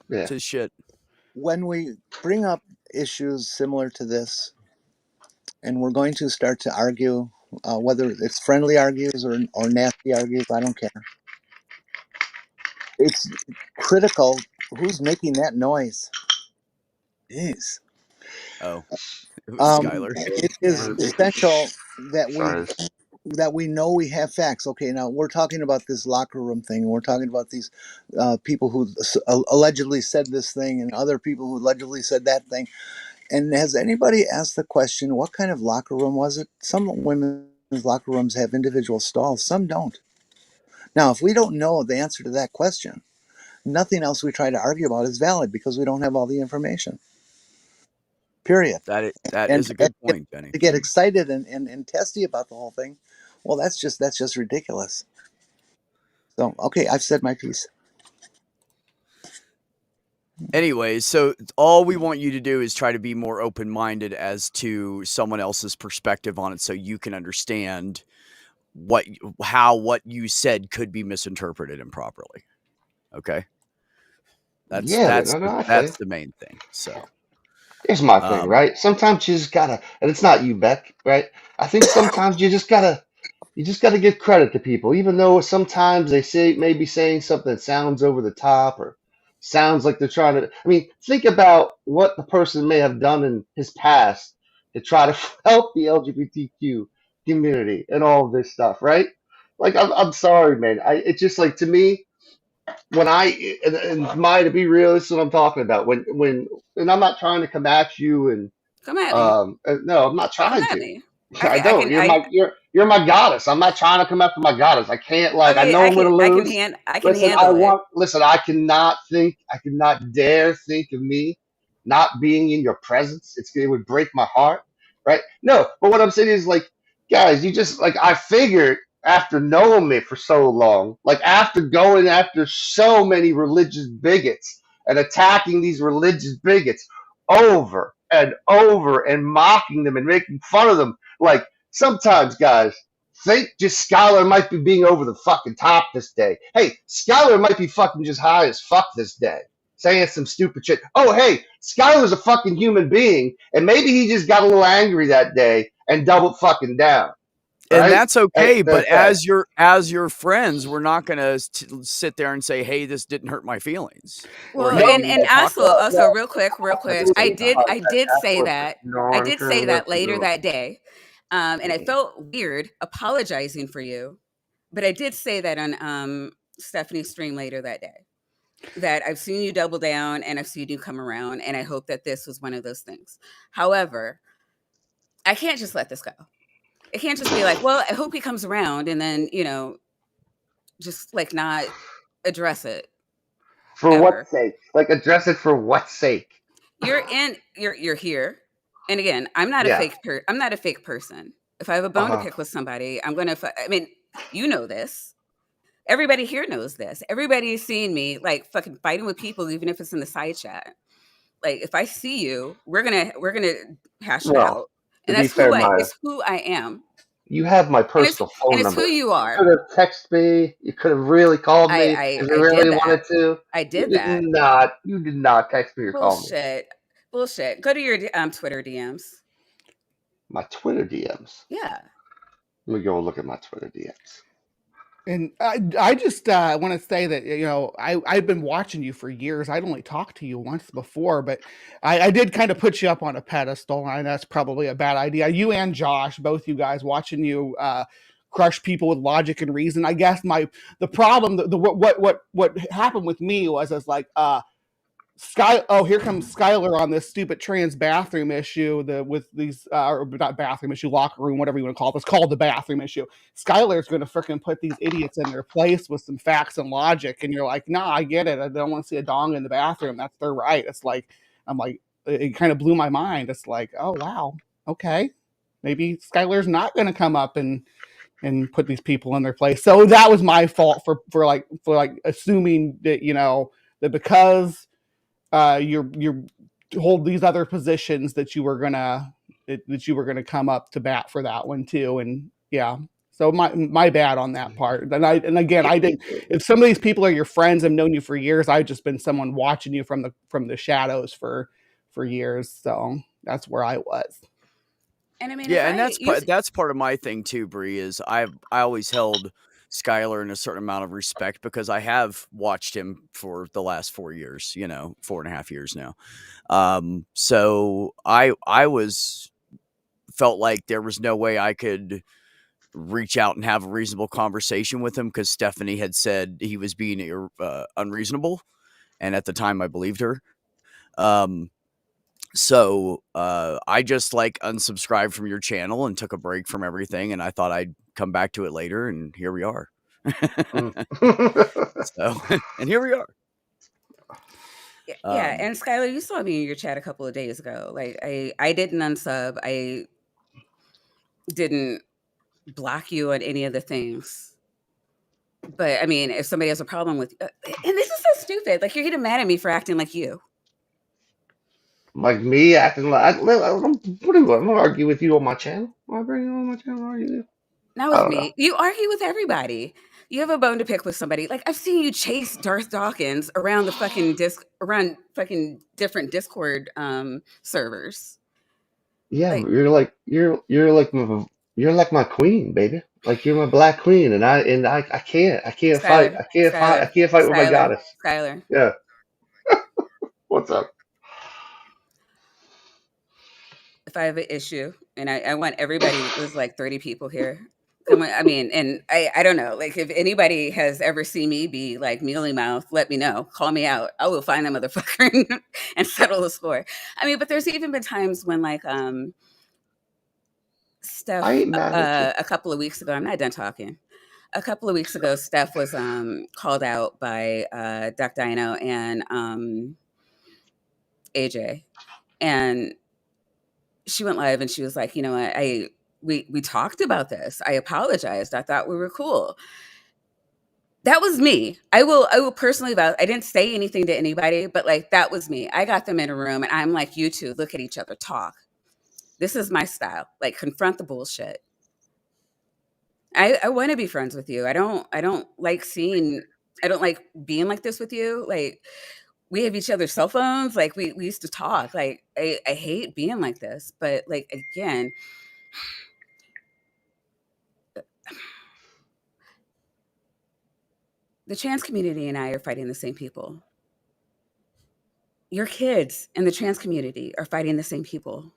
Yeah. It's his shit. When we bring up issues similar to this, and we're going to start to argue, whether it's friendly argues or nasty argues, I don't care. It's critical who's making that noise. Jeez. Oh, it was Skylar. It Yeah. is essential that Sorry. we know we have facts. Okay, now we're talking about this locker room thing, and we're talking about these people who allegedly said this thing, and other people who allegedly said that thing. And has anybody asked the question, what kind of locker room was it? Some women's locker rooms have individual stalls, some don't. Now, if we don't know the answer to that question, nothing else we try to argue about is valid because we don't have all the information. Period. That And is a good point, Jenny. to get excited and testy about the whole thing, well, that's just ridiculous. So, okay, I've said my piece. Anyways, so all we want you to do is try to be more open-minded as to someone else's perspective on it so you can understand what you said could be misinterpreted improperly. Okay? That's Yeah, no, I feel you. the main thing. So, Here's my thing, um right? Sometimes you just gotta, and it's not you, Beck, right? I think sometimes you just gotta give credit to people, even though sometimes they say maybe saying something that sounds over the top or sounds like they're trying to. I mean, think about what the person may have done in his past to try to help the LGBTQ community and all of this stuff, right? Like, I'm sorry, man. It's just like to me when and Maya, to be real, this is what I'm talking about. And I'm not trying to come at you and Come at me. no, I'm not Come trying at to. me. I I don't. can I You're my goddess. I'm not trying to come after my goddess. I can't I like. I mean know I'm gonna lose. I can Listen, I handle it. want. Listen, I cannot think. I cannot dare think of me not being in your presence. It would break my heart, right? No, but what I'm saying is like, guys, you just like I figured after knowing me for so long, like after going after so many religious bigots and attacking these religious bigots over and mocking them and making fun of them like sometimes, guys, think just Skylar might be being over the fucking top this day. Hey, Skylar might be fucking just high as fuck this day, saying some stupid shit. Oh, hey, Skylar's a fucking human being, and maybe he just got a little angry that day and doubled fucking down. And Right? that's okay, but Okay. as your friends, we're not gonna sit there and say, "Hey, this didn't hurt my feelings," or Well, "Hey, No, we need and to talk also, about no, this." also no. real quick, I did say that later that day, and I felt weird apologizing for you, but I did say that on Stephanie's stream later that day that I've seen you double down and I've seen you come around, and I hope that this was one of those things. However, I can't just let this go. It can't just be like, well, I hope he comes around, and then just like not address it For ever. what sake? Like address it for what sake? You're here. And again, Yeah. I'm not a fake person. If I have a Uh bone to huh. pick with somebody, I mean, you know this. Everybody here knows this. Everybody's seen me like fucking fighting with people, even if it's in the side chat. Like if I see you, we're gonna hash it Well, out. to And be fair, Maya, it's who I am. you have my And it's personal phone who number. you You are. could have texted me. You could have really called me if you I really did that. wanted to. I You did did that. not. You did not text me or call me. Bullshit. Bullshit. Go to your Twitter DMs. My Twitter DMs. Yeah. Let me go look at my Twitter DMs. And I just want to say that I've been watching you for years. I'd only talked to you once before, but I did kind of put you up on a pedestal, and that's probably a bad idea. You and Josh, both you guys, watching you crush people with logic and reason. I guess the problem, what happened with me was like here comes Skylar on this stupid trans bathroom issue with these or not bathroom issue, locker room, whatever you want to call it. It's called the bathroom issue. Skylar's going to freaking put these idiots in their place with some facts and logic, and you're like, nah, I get it. I don't want to see a dong in the bathroom. That's their right. It's like I'm like it kind of blew my mind. It's like, oh wow, okay, maybe Skylar's not going to come up and put these people in their place. So that was my fault for assuming that that because you hold these other positions that you were gonna come up to bat for that one too. And yeah, so my bad on that part. And again, I did. If some of these people are your friends, I've known you for years. I've just been someone watching you from the shadows for years. So that's where I was. And I mean, if Yeah, and I use that's part of my thing too, Bree, is I always held Skylar in a certain amount of respect because I have watched him for the last 4 years, 4.5 years now. So I was felt like there was no way I could reach out and have a reasonable conversation with him because Stephanie had said he was being unreasonable, and at the time I believed her. So I just unsubscribed from your channel and took a break from everything, and I thought I'd come back to it later, and here we are. So and here we are. yeah, and Skylar, you saw me in your chat a couple of days ago. Like I didn't unsub. I didn't block you on any of the things. But I mean, if somebody has a problem with, and this is so stupid. Like you're getting mad at me for acting like you. Like me acting like what do you? I'm gonna argue with you on my channel. I bring you on my channel. Argue with you? Not I with don't know. me. You argue with everybody. You have a bone to pick with somebody. Like I've seen you chase Darth Dawkins around the fucking around fucking different Discord servers. Yeah, Like you're like my queen, baby. Like you're my black queen, and I can't fight. Skylar, Skylar, I can't fight with my Skylar, goddess. Skylar. Yeah. What's up? If I have an issue, and I want everybody, there's like 30 people here. Come on, I mean, and I don't know, like if anybody has ever seen me be like mealy mouth, let me know. Call me out. I will find that motherfucker and settle the score. I mean, but there's even been times when like I Steph, ain't mad at you. a couple of weeks ago, I'm not done talking. A couple of weeks ago, Steph was called out by Duck Dino and AJ, and she went live and she was like, you know what, we talked about this. I apologized. I thought we were cool. That was me. I will personally vouch. I didn't say anything to anybody, but like that was me. I got them in a room and I'm like, you two, look at each other, talk. This is my style. Like confront the bullshit. I want to be friends with you. I don't like being like this with you. Like we have each other's cell phones. Like we used to talk. Like I hate being like this. But like again, the trans community and I are fighting the same people. Your kids in the trans community are fighting the same people.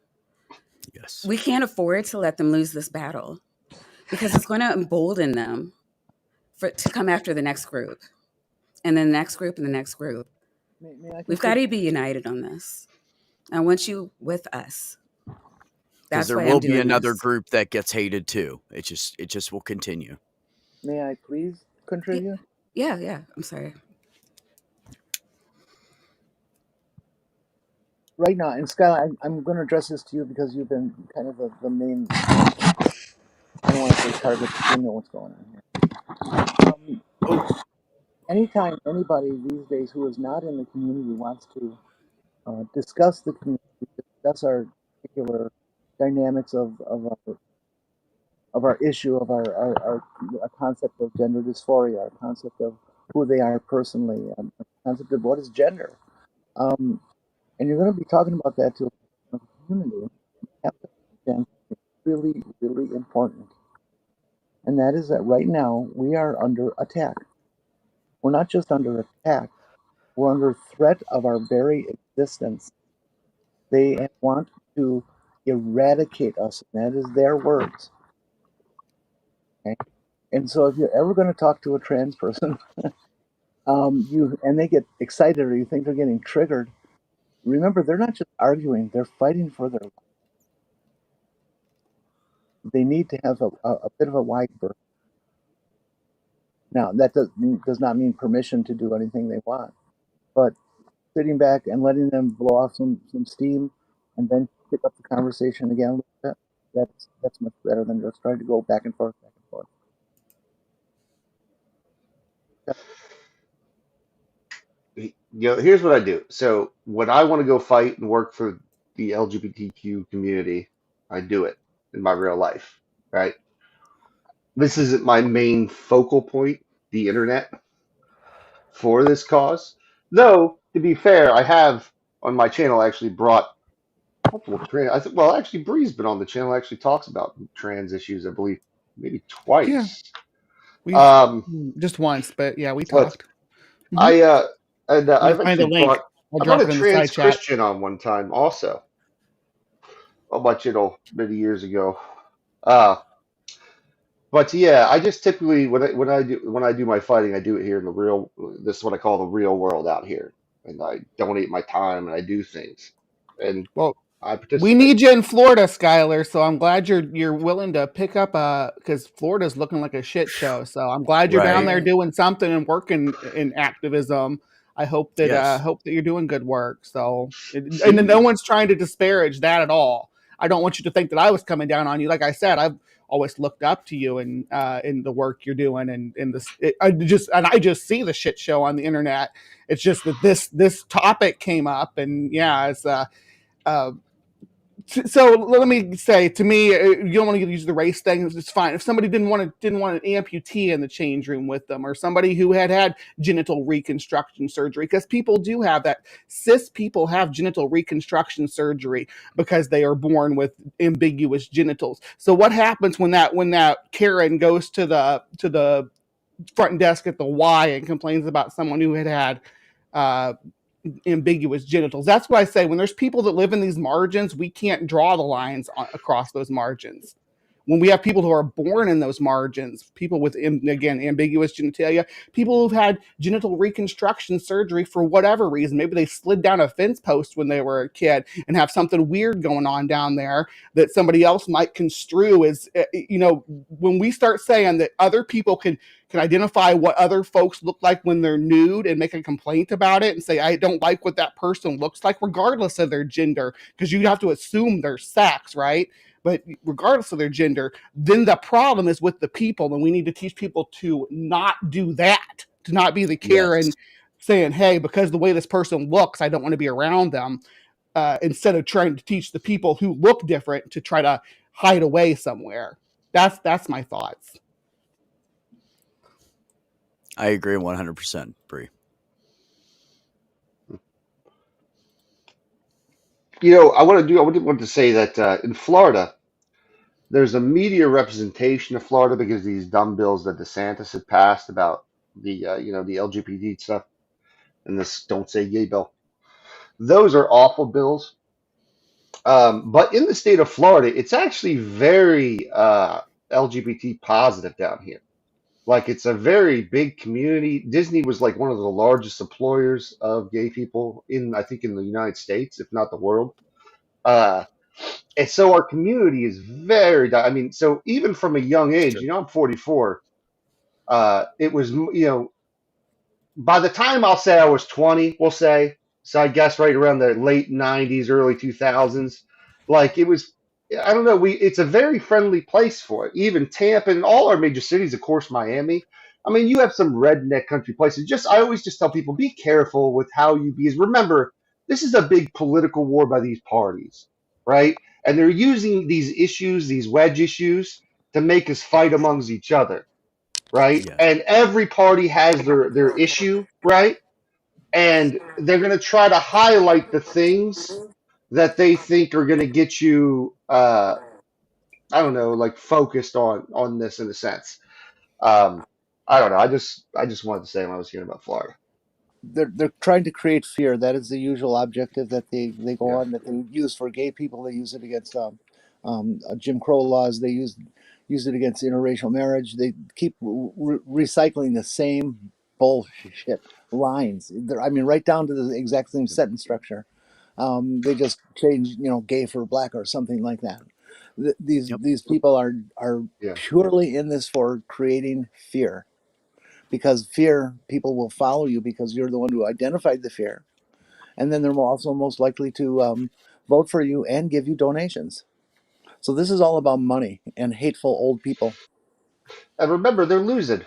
Yes. We can't afford to let them lose this battle because it's going to embolden them to come after the next group and then the next group and the next group. We've got to be united on this. I want you with us. Because there will be another group that gets hated too. It just will continue. May I please contribute? Yeah. I'm sorry. Right now, and Skylar, I'm going to address this to you because you've been kind of the main. I don't want to say target. You know what's going on here. Anytime anybody these days who is not in the community wants to discuss the community, discuss our particular dynamics of our issue, of our concept of gender dysphoria, our concept of who they are personally, our concept of what is gender. And you're going to be talking about that to a community. You have to understand something really, really important. And that is that right now we are under attack. We're not just under attack, we're under threat of our very existence. They want to eradicate us, and that is their words. Okay? And so if you're ever going to talk to a trans person, and they get excited or you think they're getting triggered, remember they're not just arguing; they're fighting for their life. They need to have a bit of a wide berth. Now that does not mean permission to do anything they want, but sitting back and letting them blow off some steam, and then pick up the conversation again a little bit. That's much better than just trying to go back and forth, back and forth. You know, here's what I do. So when I want to go fight and work for the LGBTQ community, I do it in my real life, right? This isn't my main focal point, the internet, for this cause. Though, to be fair, I have on my channel actually brought multiple trans. Well, actually, Bree's been on the channel. Actually, talks about trans issues. I believe maybe Yeah, twice. we just once, but yeah, we But talked. I I'm gonna I've find a actually link. brought I'll I brought drop a it in the trans side chat. Christian on one time also on my channel many years ago. But yeah, I just typically when I do my fighting, I do it here in the real. This is what I call the real world out here, and I donate my time and I do things, and Well, I we participate. need you in Florida, Skylar. So I'm glad you're willing to pick up because Florida's looking like a shit show. So I'm glad you're down there Right. doing something and working in activism. I hope that Yes. you're doing good work. So and See, no one's trying to disparage that at all. I don't want you to think that I was coming down on you. Like I said, I've always looked up to you and in the work you're doing and in this. I just see the shit show on the internet. It's just that this topic came up and yeah, it's so let me say, to me, you don't want to use the race thing. It's fine. If somebody didn't want an amputee in the change room with them, or somebody who had genital reconstruction surgery, because people do have that. Cis people have genital reconstruction surgery because they are born with ambiguous genitals. So what happens when that Karen goes to the front desk at the Y and complains about someone who had ambiguous genitals? That's what I say. When there's people that live in these margins, we can't draw the lines across those margins. when we have people who are born in those margins, people with, again, ambiguous genitalia, people who've had genital reconstruction surgery for whatever reason. Maybe they slid down a fence post when they were a kid and have something weird going on down there that somebody else might construe as, when we start saying that other people can identify what other folks look like when they're nude and make a complaint about it and say, I don't like what that person looks like, regardless of their gender, because you have to assume their sex, right? But regardless of their gender, then the problem is with the people, and we need to teach people to not do that, to not be the Karen saying, hey, because the way this person looks, I don't want to be around them, instead of trying to teach the people who look different to try to hide away somewhere. That's my thoughts. I agree 100%, Bree. I want to say that in Florida, there's a media representation of Florida because of these dumb bills that DeSantis had passed about the the LGBT stuff and this "Don't Say Gay" bill. Those are awful bills. But in the state of Florida, it's actually very LGBT positive down here. Like it's a very big community. Disney was like one of the largest employers of gay people I think in the United States, if not the world. Uh, and so our community is I mean, so even from a young age, I'm 44. It was, by the time I'll say I was 20, we'll say, so I guess right around the late 90s, early 2000s, like it was, I don't know, it's a very friendly place for it. Even Tampa and all our major cities, of course, Miami. I mean, you have some redneck country places. I always just tell people, be careful with how you be. Remember, this is a big political war by these parties, right? And they're using these issues, these wedge issues, to make us fight amongst each other, right? Yeah. And every party has their issue, right? And they're going to try to highlight the things that they think are going to get you, I don't know, like focused on this in a sense. I don't know. I just wanted to say when I was hearing about Florida. They're trying to create fear. That is the usual objective that they go Yeah. on, that they use for gay people. They use it against Jim Crow laws. They use it against interracial marriage. They keep recycling the same bullshit lines. I mean, right down to the exact same sentence structure. They just change, gay for black or something like that. These people are Yeah. purely in this for creating fear. Because fear, people will follow you because you're the one who identified the fear. And then they're also most likely to vote for you and give you donations. So this is all about money and hateful old people. And remember, they're losing.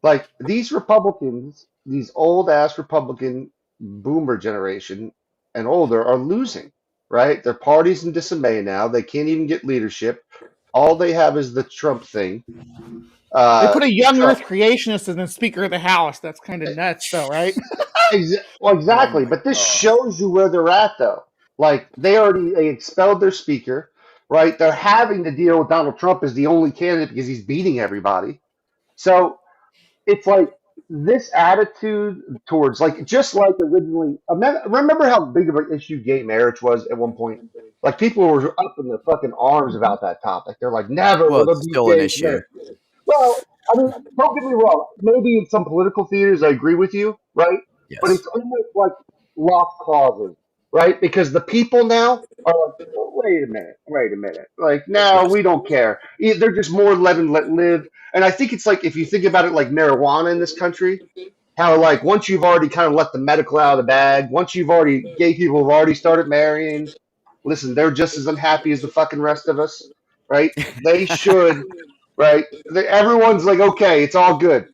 Like these Republicans, these old ass Republican boomer generation and older are losing, right? Their party's in disarray now. They can't even get leadership. All they have is the Trump thing. They put a young Trump. Earth creationist as the Speaker of the House. That's kind of nuts, though, right? Well, exactly. But this shows you where they're at, though. Like they expelled their speaker, right? They're having to deal with Donald Trump as the only candidate because he's beating everybody. So it's like this attitude towards, like, just like originally. Remember how big of an issue gay marriage was at one point? Like people were up in their fucking arms about that topic. They're like, never Well, will there it's be still an gay issue. marriage. Well, I mean, don't get me wrong. Maybe in some political theaters, I agree with you, right? But Yes. it's almost like lost causes, right? Because the people now are like, oh, wait a minute. Like, no, Yes. we don't care. They're just more let and let live. And I think it's like, if you think about it like marijuana in this country, how like once you've already kind of let the medical out of the bag, gay people have already started marrying, listen, they're just as unhappy as the fucking rest of us, right? They should, right? Everyone's like, okay, it's all good.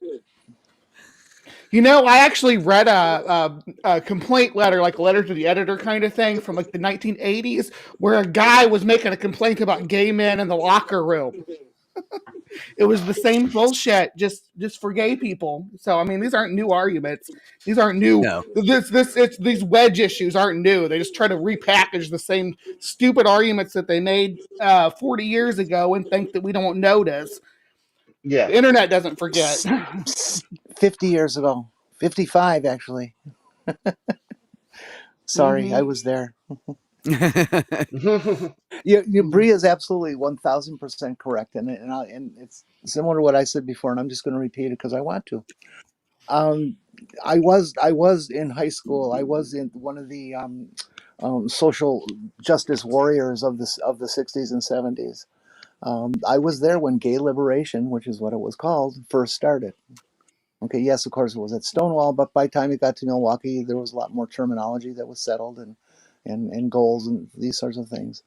I actually read a complaint letter, like a letter to the editor kind of thing from like the 1980s, where a guy was making a complaint about gay men in the locker room. It was the same bullshit, just for gay people. So I mean, these aren't new arguments. These aren't new. No. These wedge issues aren't new. They just try to repackage the same stupid arguments that they made 40 years ago and think that we don't notice. Yeah. The internet doesn't forget. 50 years ago. 55, actually. Sorry, I was there. Bree is absolutely 1000% correct, and it's similar to what I said before, and I'm just going to repeat it because I want to. I was in high school. I was in one of the social justice warriors of the 60s and 70s. I was there when gay liberation, which is what it was called, first started. Okay, yes, of course it was at Stonewall, but by the time it got to Milwaukee, there was a lot more terminology that was settled and goals and these sorts of things.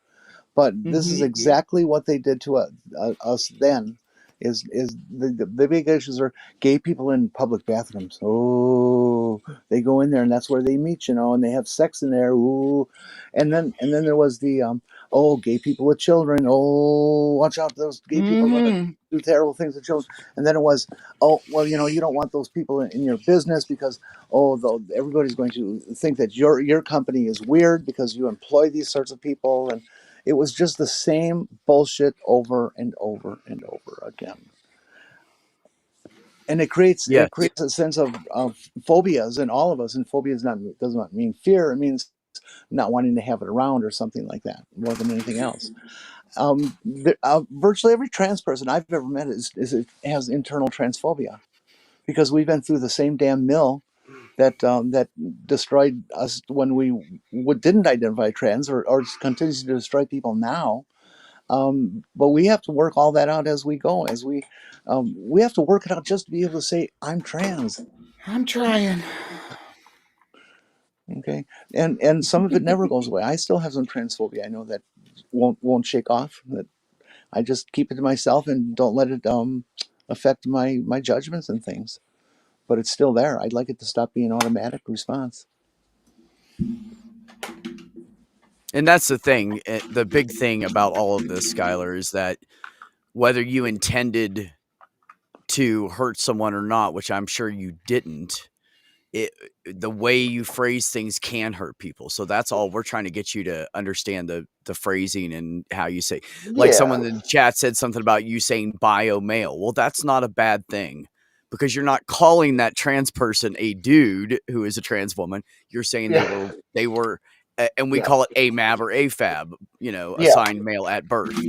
But this is exactly what they did to us then. Is the big issues are gay people in public bathrooms. Oh, they go in there and that's where they meet, and they have sex in there. Ooh, and then there was the gay people with children. Oh, watch out, those gay people are going to do terrible things to children. And then it was, oh well, you don't want those people in your business because everybody's going to think that your company is weird because you employ these sorts of people. And it was just the same bullshit over and over and over again. And it creates a sense of phobias in all of us. And phobia does not mean fear. It means not wanting to have it around or something like that more than anything else. Virtually every trans person I've ever met has internal transphobia because we've been through the same damn mill that destroyed us when we didn't identify trans or continues to destroy people now. But we have to work all that out as we go. We have to work it out just to be able to say, I'm trans. I'm trying. Okay. And some of it never goes away. I still have some transphobia. I know that won't shake off. That I just keep it to myself and don't let it affect my judgments and things. But it's still there. I'd like it to stop being an automatic response. And that's the thing. The big thing about all of this, Skylar, is that whether you intended to hurt someone or not, which I'm sure you didn't, the way you phrase things can hurt people. So that's all we're trying to get you to understand the phrasing and how you say. Like someone in the chat said something about you saying bio male. Well, that's not a bad thing because you're not calling that trans person a dude who is a trans woman. You're saying they were and we call it AMAB or AFAB, assigned male at birth.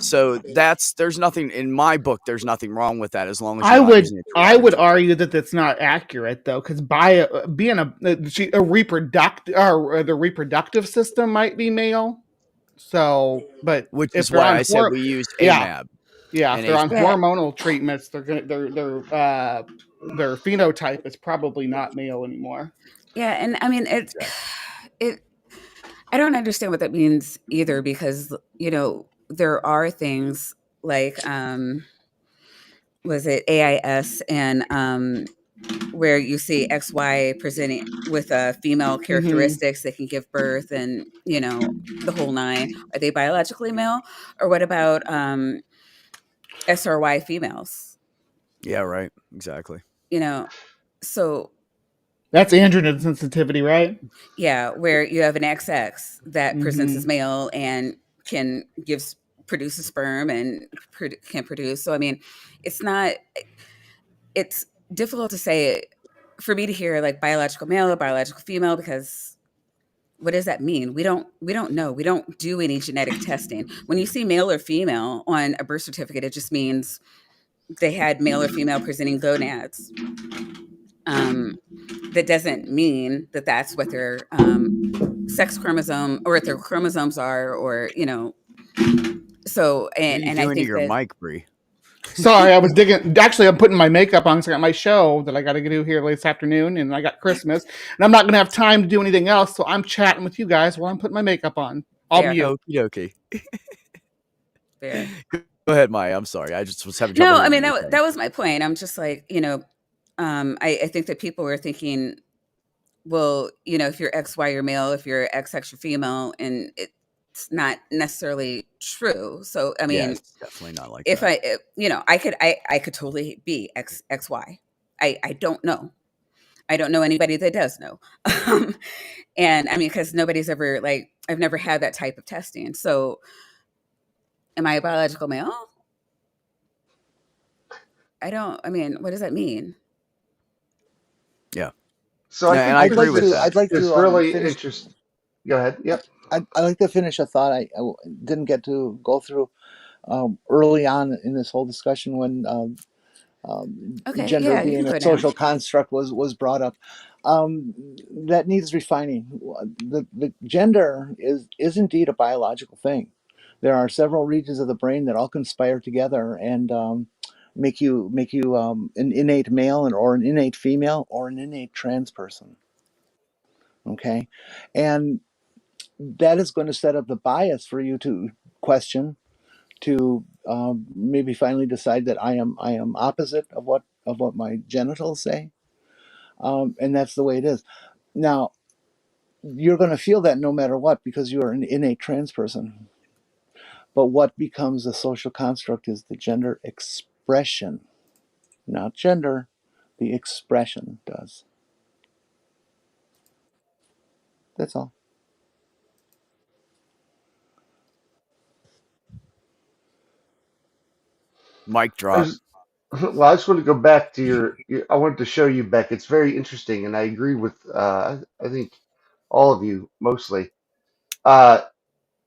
So there's nothing in my book. There's nothing wrong with that as long as I would argue that that's not accurate though, because being a reproductive or the reproductive system might be male. So, but which is why I said we use AMAB. Yeah, if they're on hormonal treatments, their phenotype is probably not male anymore. Yeah, and I mean it. I don't understand what that means either because there are things like was it AIS and where you see XY presenting with female characteristics that can give birth and the whole nine. Are they biologically male, or what about SRY females? Yeah, right. Exactly. So that's androgen sensitivity, right? Yeah, where you have an XX that presents as male and can produce a sperm and can produce. So I mean, it's difficult to say for me to hear like biological male or biological female because what does that mean? We don't know. We don't do any genetic testing. When you see male or female on a birth certificate, it just means they had male or female presenting gonads. That doesn't mean that that's what their sex chromosome or what their chromosomes are, or So and I think your mic, Bree. Sorry, I was digging. Actually, I'm putting my makeup on because I got my show that I got to do here this afternoon, and I got Christmas, and I'm not going to have time to do anything else. So I'm chatting with you guys while I'm putting my makeup on. I'll be okay. Fair. Go ahead, Maya. I'm sorry. I just was having trouble. No, I mean that was my point. I'm just like I think that people were thinking, well, if you're XY, you're male. If you're XX, you're female, and it's not necessarily true. So I mean, it's definitely not like if that. I could totally be XY. I don't know. I don't know anybody that does know. And I mean, because nobody's ever I've never had that type of testing. So am I a biological male? I mean, what does that mean? Yeah. So I think I'd like to it's really finish. interesting. Go ahead. Yep. I like to finish a thought I didn't get to go through early on in this whole discussion when Okay, gender yeah, you can being a go now. social construct was brought up. That needs refining. The gender is indeed a biological thing. There are several regions of the brain that all conspire together and make you an innate male or an innate female or an innate trans person. Okay, and that is going to set up the bias for you to question, to maybe finally decide that I am opposite of what my genitals say, and that's the way it is. Now you're going to feel that no matter what because you are an innate trans person. But what becomes a social construct is the gender expression, not gender. The expression does. That's all. Mic I drop. just, well, I just want to go back to your. I wanted to show you, Beck. It's very interesting, and I agree with. I think all of you mostly. Uh,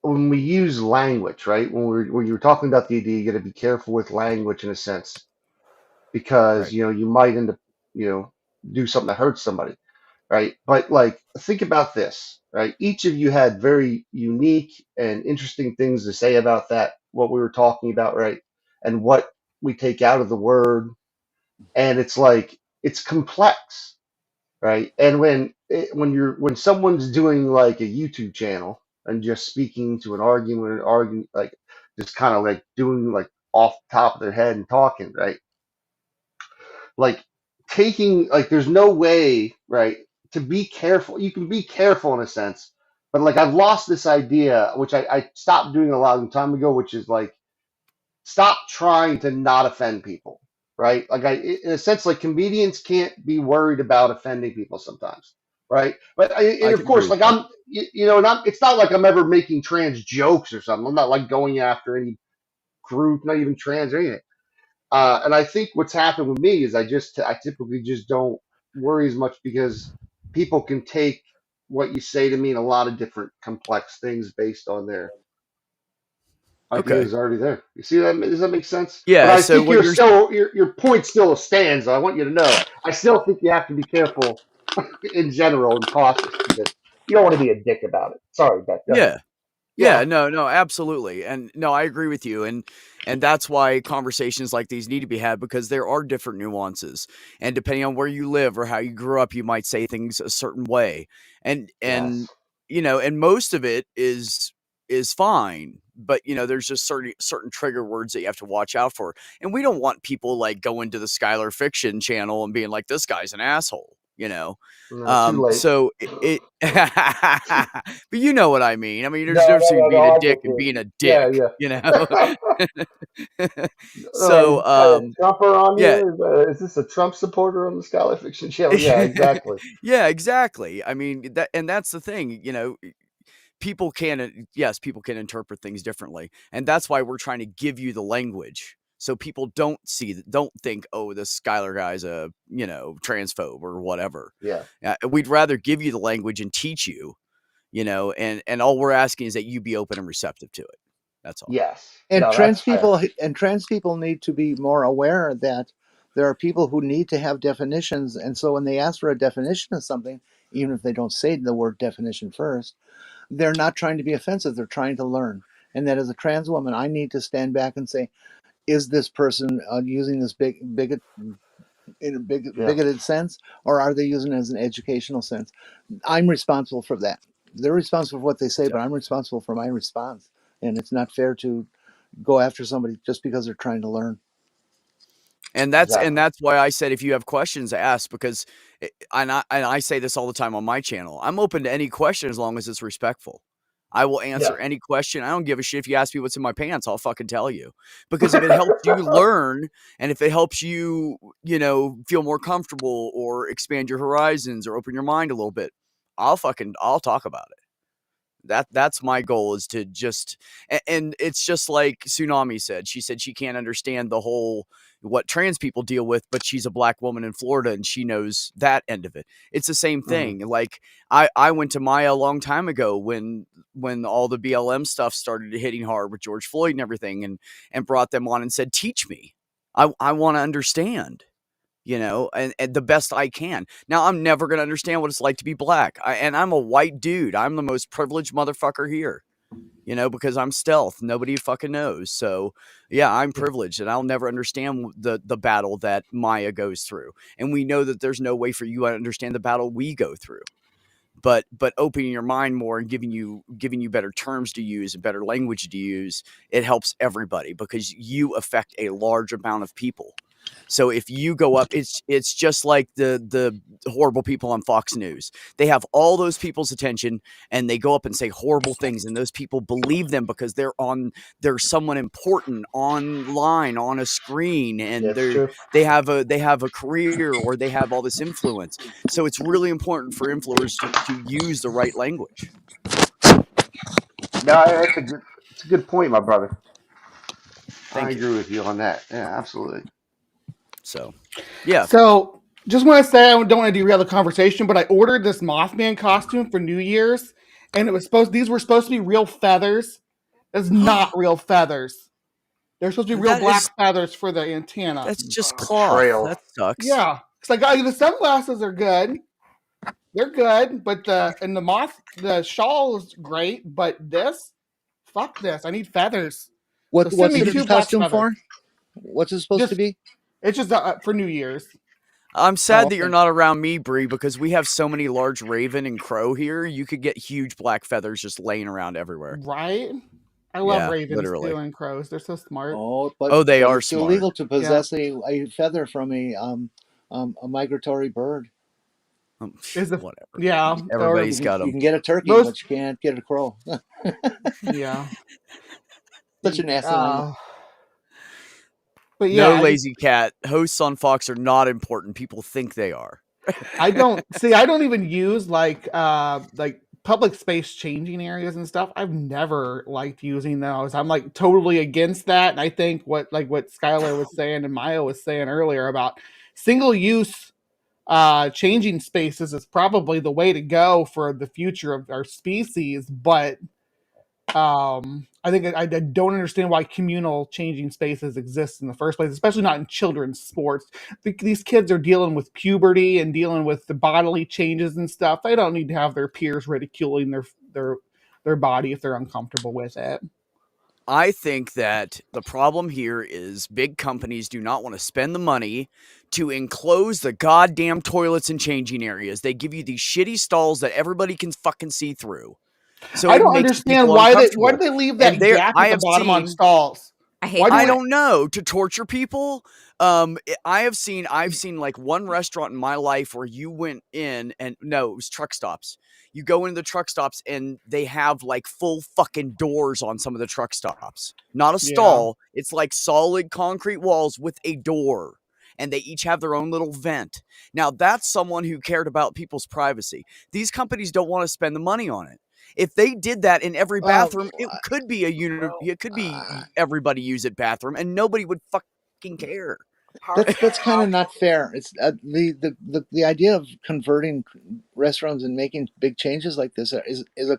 when we use language, right? When you were talking about the idea, you got to be careful with language in a sense because Right. you might end up do something that hurts somebody, right? But like think about this, right? Each of you had very unique and interesting things to say about that, what we were talking about, right? And what we take out of the word, and it's like it's complex, right? And when someone's doing like a YouTube channel and just speaking to an argument like just kind of like doing like off the top of their head and talking, right? Like taking like there's no way, right, to be careful. You can be careful in a sense, but like I've lost this idea, which I stopped doing a long time ago, which is like stop trying to not offend people, right? Like in a sense, like comedians can't be worried about offending people sometimes, right? But and I of can agree course, with like that. and it's not like I'm ever making trans jokes or something. I'm not like going after any group, not even trans or anything. And I think what's happened with me is I typically just don't worry as much because people can take what you say to mean a lot of different complex things based on their Okay. ideas already there. You see that? Does that make sense? But Yeah. I So think what you're you're still your point still stands. I want you to know. I still think you have to be careful in general and cautious because you don't want to be a dick about it. Sorry, Beth. Go ahead. yeah. Yeah. Yeah, no, absolutely. And no, I agree with you. And that's why conversations like these need to be had because there are different nuances. And depending on where you live or how you grew up, you might say things a certain way. And Yes. and most of it is fine. But there's just certain trigger words that you have to watch out for. And we don't want people like going to the Skylar fiction channel and being like, this guy's an asshole. No, too late. So it but you know what I mean. I mean, there's a No, difference no, between no, being no. a I dick get and you. being a Yeah, dick, you know? yeah. So, Trumper on yeah. here? Is this a Trump supporter on the Skylar Fiction channel? Yeah, exactly. Yeah, exactly. I mean, that's the thing, people can yes, people can interpret things differently. And that's why we're trying to give you the language. So people don't think, oh, this Skylar guy's a, transphobe or whatever. Yeah. We'd rather give you the language and teach you, and all we're asking is that you be open and receptive to it. That's all. Yes. And No, that's fair. trans people need to be more aware that there are people who need to have definitions, and so when they ask for a definition of something, even if they don't say the word definition first, they're not trying to be offensive. They're trying to learn. And that as a trans woman, I need to stand back and say, is this person using this bigot in a Yeah. bigoted sense, or are they using it as an educational sense? I'm responsible for that. They're responsible for what they say, Yeah. but I'm responsible for my response. And it's not fair to go after somebody just because they're trying to learn. And Exactly. that's why I said if you have questions, ask because and I say this all the time on my channel. I'm open to any question as long as it's respectful. I will Yeah. answer any question. I don't give a shit if you ask me what's in my pants. I'll fucking tell you. Because if it helps you learn and if it helps you, feel more comfortable or expand your horizons or open your mind a little bit, I'll talk about it. That's my goal, is to just, and it's just like Tsunami said. She said she can't understand the whole what trans people deal with, but she's a black woman in Florida and she knows that end of it. It's the same thing. Like I went to Maya a long time ago when all the BLM stuff started hitting hard with George Floyd and everything, and brought them on and said, teach me. I want to understand, and the best I can. Now, I'm never going to understand what it's like to be black. And I'm a white dude. I'm the most privileged motherfucker here, because I'm stealth. Nobody fucking knows. So, yeah, I'm privileged, and I'll never understand the battle that Maya goes through. And we know that there's no way for you to understand the battle we go through. But opening your mind more and giving you better terms to use and better language to use, it helps everybody, because you affect a large amount of people. So if you go up, it's just like the horrible people on Fox News. They have all those people's attention, and they go up and say horrible things, and those people believe them because they're someone important online on a screen, and they have a career, or they have all this influence. So it's really important for influencers to use the right language. No, it's a good point, my brother. Thank I you. agree with you on that. Yeah, absolutely. So, yeah. So, just want to say, I don't want to derail the conversation, but I ordered this Mothman costume for New Year's, and these were supposed to be real feathers. It's not real feathers. They're supposed to be real black feathers for the antenna. That's just cloth. That sucks. Yeah. It's like, the sunglasses are good. They're good, but the shawl is great, but fuck this. I need feathers. What's the costume for? What's it supposed to be? It's just for New Year's. I'm sad that you're not around me, Bree, because we have so many large raven and crow here. You could get huge black feathers just laying around everywhere. Right? I love ravens too, and crows. They're so smart. They are it's smart. illegal to possess a feather from a migratory bird. Whatever. Yeah. Everybody's got them. You can get a turkey, but you can't get a crow. Yeah. Such an asinine. But yeah, no, lazy cat. Hosts on Fox are not important. People think they are. I don't even use like public space changing areas and stuff. I've never liked using those. I'm like totally against that. And I think what Skylar was saying and Maya was saying earlier about single use changing spaces is probably the way to go for the future of our species. But I think I don't understand why communal changing spaces exist in the first place, especially not in children's sports. These kids are dealing with puberty and dealing with the bodily changes and stuff. They don't need to have their peers ridiculing their body if they're uncomfortable with it. I think that the problem here is big companies do not want to spend the money to enclose the goddamn toilets and changing areas. They give you these shitty stalls that everybody can fucking see through. So I don't understand why do they leave that gap at the bottom on stalls? I don't know, to torture people. I've seen like one restaurant in my life where you went in and no, it was truck stops. You go into the truck stops and they have like full fucking doors on some of the truck stops. Not a stall. It's like solid concrete walls with a door. And they each have their own little vent. Now that's someone who cared about people's privacy. These companies don't want to spend the money on it. If they did that in every bathroom, it could be it could be everybody use it bathroom, and nobody would fucking care. That's kind of not fair. It's the idea of converting restaurants and making big changes like this is a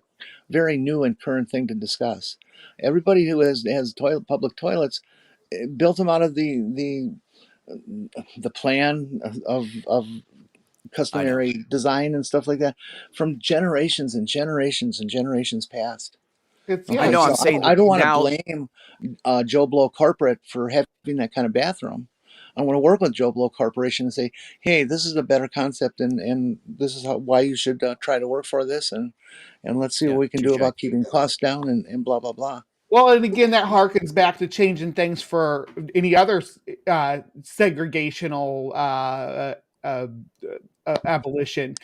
very new and current thing to discuss. Everybody who has public toilets built them out of the plan of customary design and stuff like that from generations and generations and generations past. I know. I'm saying I don't want to blame Joe Blow Corporate for having that kind of bathroom. I want to work with Joe Blow Corporation and say, hey, this is a better concept, and this is why you should try to work for this, and let's see what we can do about keeping costs down and blah blah blah. Well, and again, that harkens back to changing things for any other segregational abolition.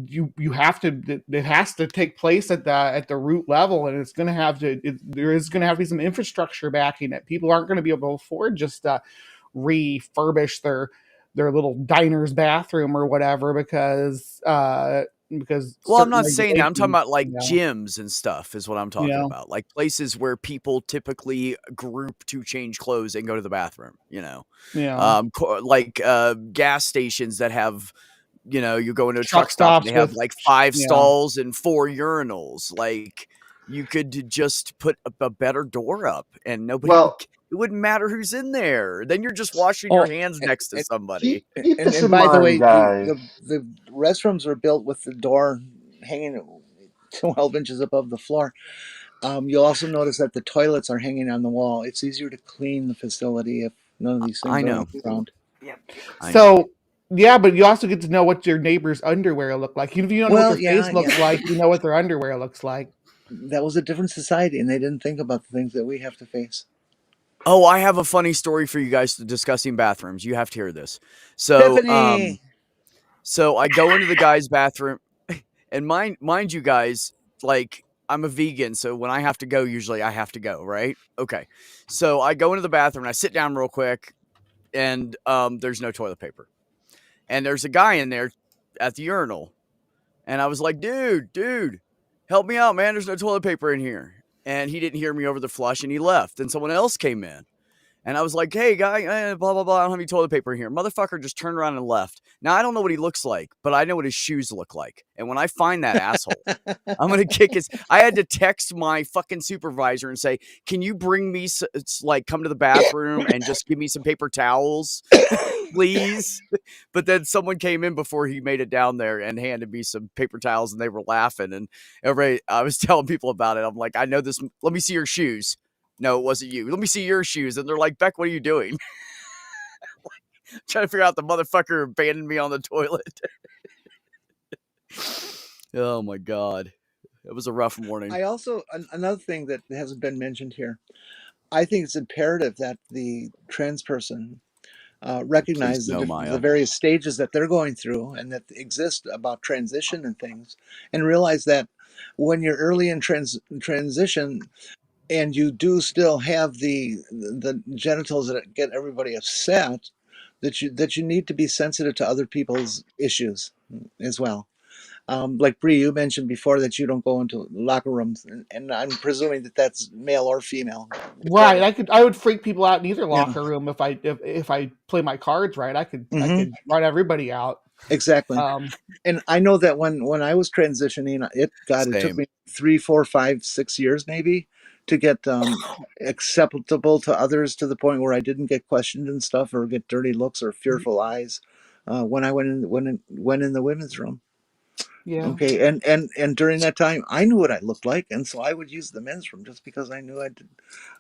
You have to. It has to take place at the root level, and it's going to have to. There is going to have to be some infrastructure backing it. People aren't going to be able to afford just refurbish their little diner's bathroom or whatever because because Well, I'm certain not saying that. I'm talking about like regulations, gyms and stuff is what I'm talking Yeah. about. Like places where people typically group to change clothes and go to the bathroom, yeah. like gas stations that have, you go into a Truck truck stop and stops they have with like 5 yeah. stalls and 4 urinals. Like you could just put a better door up and nobody Well, it wouldn't matter who's in there. Then you're just washing Oh, your hands next to and, somebody. keep this and in by the way, mind, guys. the restrooms are built with the door hanging 12 inches above the floor. You'll also notice that the toilets are hanging on the wall. It's easier to clean the facility if none of these I things are know. around. I know. So yeah, but you also get to know what your neighbor's underwear look like. Even if you don't know what Well, their face yeah. looks like, you know what their underwear looks like. That was a different society, and they didn't think about the things that we have to face. Oh, I have a funny story for you guys discussing bathrooms. You have to hear this. So, Tiffany! so I go into the guy's bathroom, and mind you guys, like I'm a vegan, so when I have to go, usually I have to go, right? Okay. So I go into the bathroom and I sit down real quick, and there's no toilet paper, and there's a guy in there at the urinal, and I was like, dude, help me out, man. There's no toilet paper in here, and he didn't hear me over the flush, and he left, and someone else came in. And I was like, hey, guy, blah, blah, blah. I don't have any toilet paper here. Motherfucker just turned around and left. Now, I don't know what he looks like, but I know what his shoes look like. And when I find that asshole, I'm going to kick his. I had to text my fucking supervisor and say, can you bring me, come to the bathroom and just give me some paper towels, please? But then someone came in before he made it down there and handed me some paper towels, and they were laughing. And I was telling people about it. I'm like, I know this. Let me see your shoes. No, it wasn't you. Let me see your shoes. And they're like, Beck, what are you doing? Trying to figure out the motherfucker abandoned me on the toilet. Oh my God. It was a rough morning. I also, another thing that hasn't been mentioned here, I think it's imperative that the trans person recognize no, the Maya. various stages that they're going through and that exist about transition and things, and realize that when you're early in transition and you do still have the genitals that get everybody upset, that you need to be sensitive to other people's issues as well. Like Bree, you mentioned before that you don't go into locker rooms, and I'm presuming that that's male or female. Right. I would freak people out in either Yeah. locker room if I play my cards right. I could Mhm. run everybody out. Exactly. And I know that when I was transitioning, it took Same. me 3, 4, 5, 6 years maybe to get acceptable to others, to the point where I didn't get questioned and stuff, or get dirty looks or fearful eyes when I went in the women's room. Yeah. Okay, and during that time, I knew what I looked like, and so I would use the men's room just because I knew I did.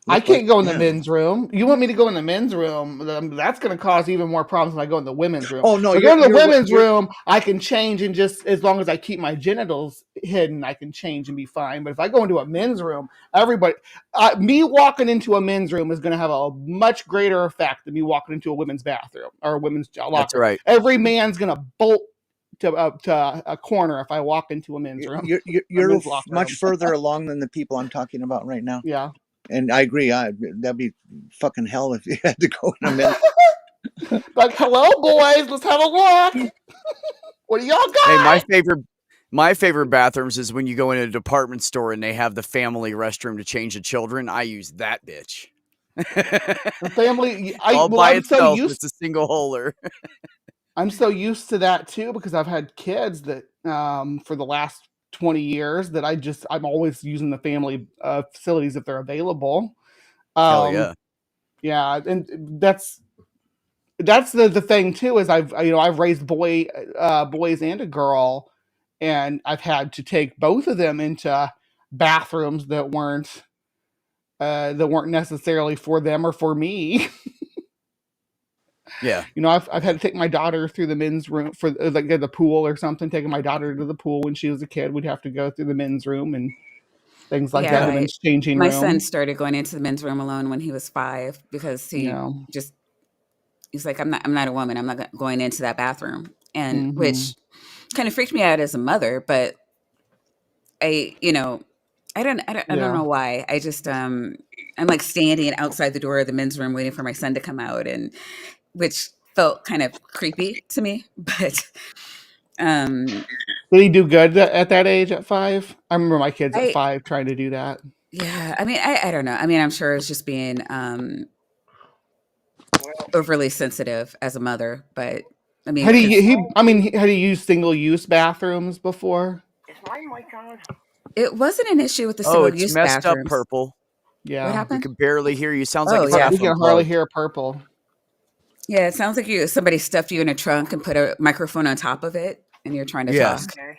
I can't go in the yeah. men's room. You want me to go in the men's room? That's going to cause even more problems when I go in the women's room. Oh no, if I go in the women's you're room, I can change, and just as long as I keep my genitals hidden, I can change and be fine. But if I go into a men's room, me walking into a men's room is going to have a much greater effect than me walking into a women's bathroom or a women's locker. That's right. Every man's going to bolt to a corner if I walk into a men's room. You're much further along than the people I'm talking about right now. Yeah. And I agree. That'd be fucking hell if you had to go in a minute. Like, hello, boys, let's have a look. What do y'all got? Hey, my favorite bathrooms is when you go in a department store and they have the family restroom to change the children. I use that bitch. The family, I'm so used. It's a single holer. I'm so used to that too, because I've had kids that for the last 20 years that I'm always using the family facilities if they're available. Hell yeah. Yeah, and that's the thing too, is I've raised boys and a girl, and I've had to take both of them into bathrooms that weren't necessarily for them or for me. Yeah. I've had to take my daughter through the men's room for like the pool or something. Taking my daughter to the pool when she was a kid, we'd have to go through the men's room and things like that. The men's changing room. My son started going into the men's room alone when he was 5 because he's like, I'm not a woman. I'm not going into that bathroom, and which kind of freaked me out as a mother. But I don't know why. I just I'm like standing outside the door of the men's room waiting for my son to come out, and which felt kind of creepy to me. But Um, Did he do good at that age at 5? I remember my kids at I 5 trying to do that. yeah, I mean, I don't know. I mean, I'm sure it's just being Well, overly sensitive as a mother, but I mean, Had because had he used single use bathrooms before? is my mic on? it wasn't an issue with the Oh, single it's use messed up, bathrooms. Purple. What Yeah. We happened? can barely hear you. Sounds like Oh it's yeah, half We can hardly unplugged. hear Purple. yeah. It sounds like somebody stuffed you in a trunk and put a microphone on top of it, and you're trying to Yes. talk. Okay.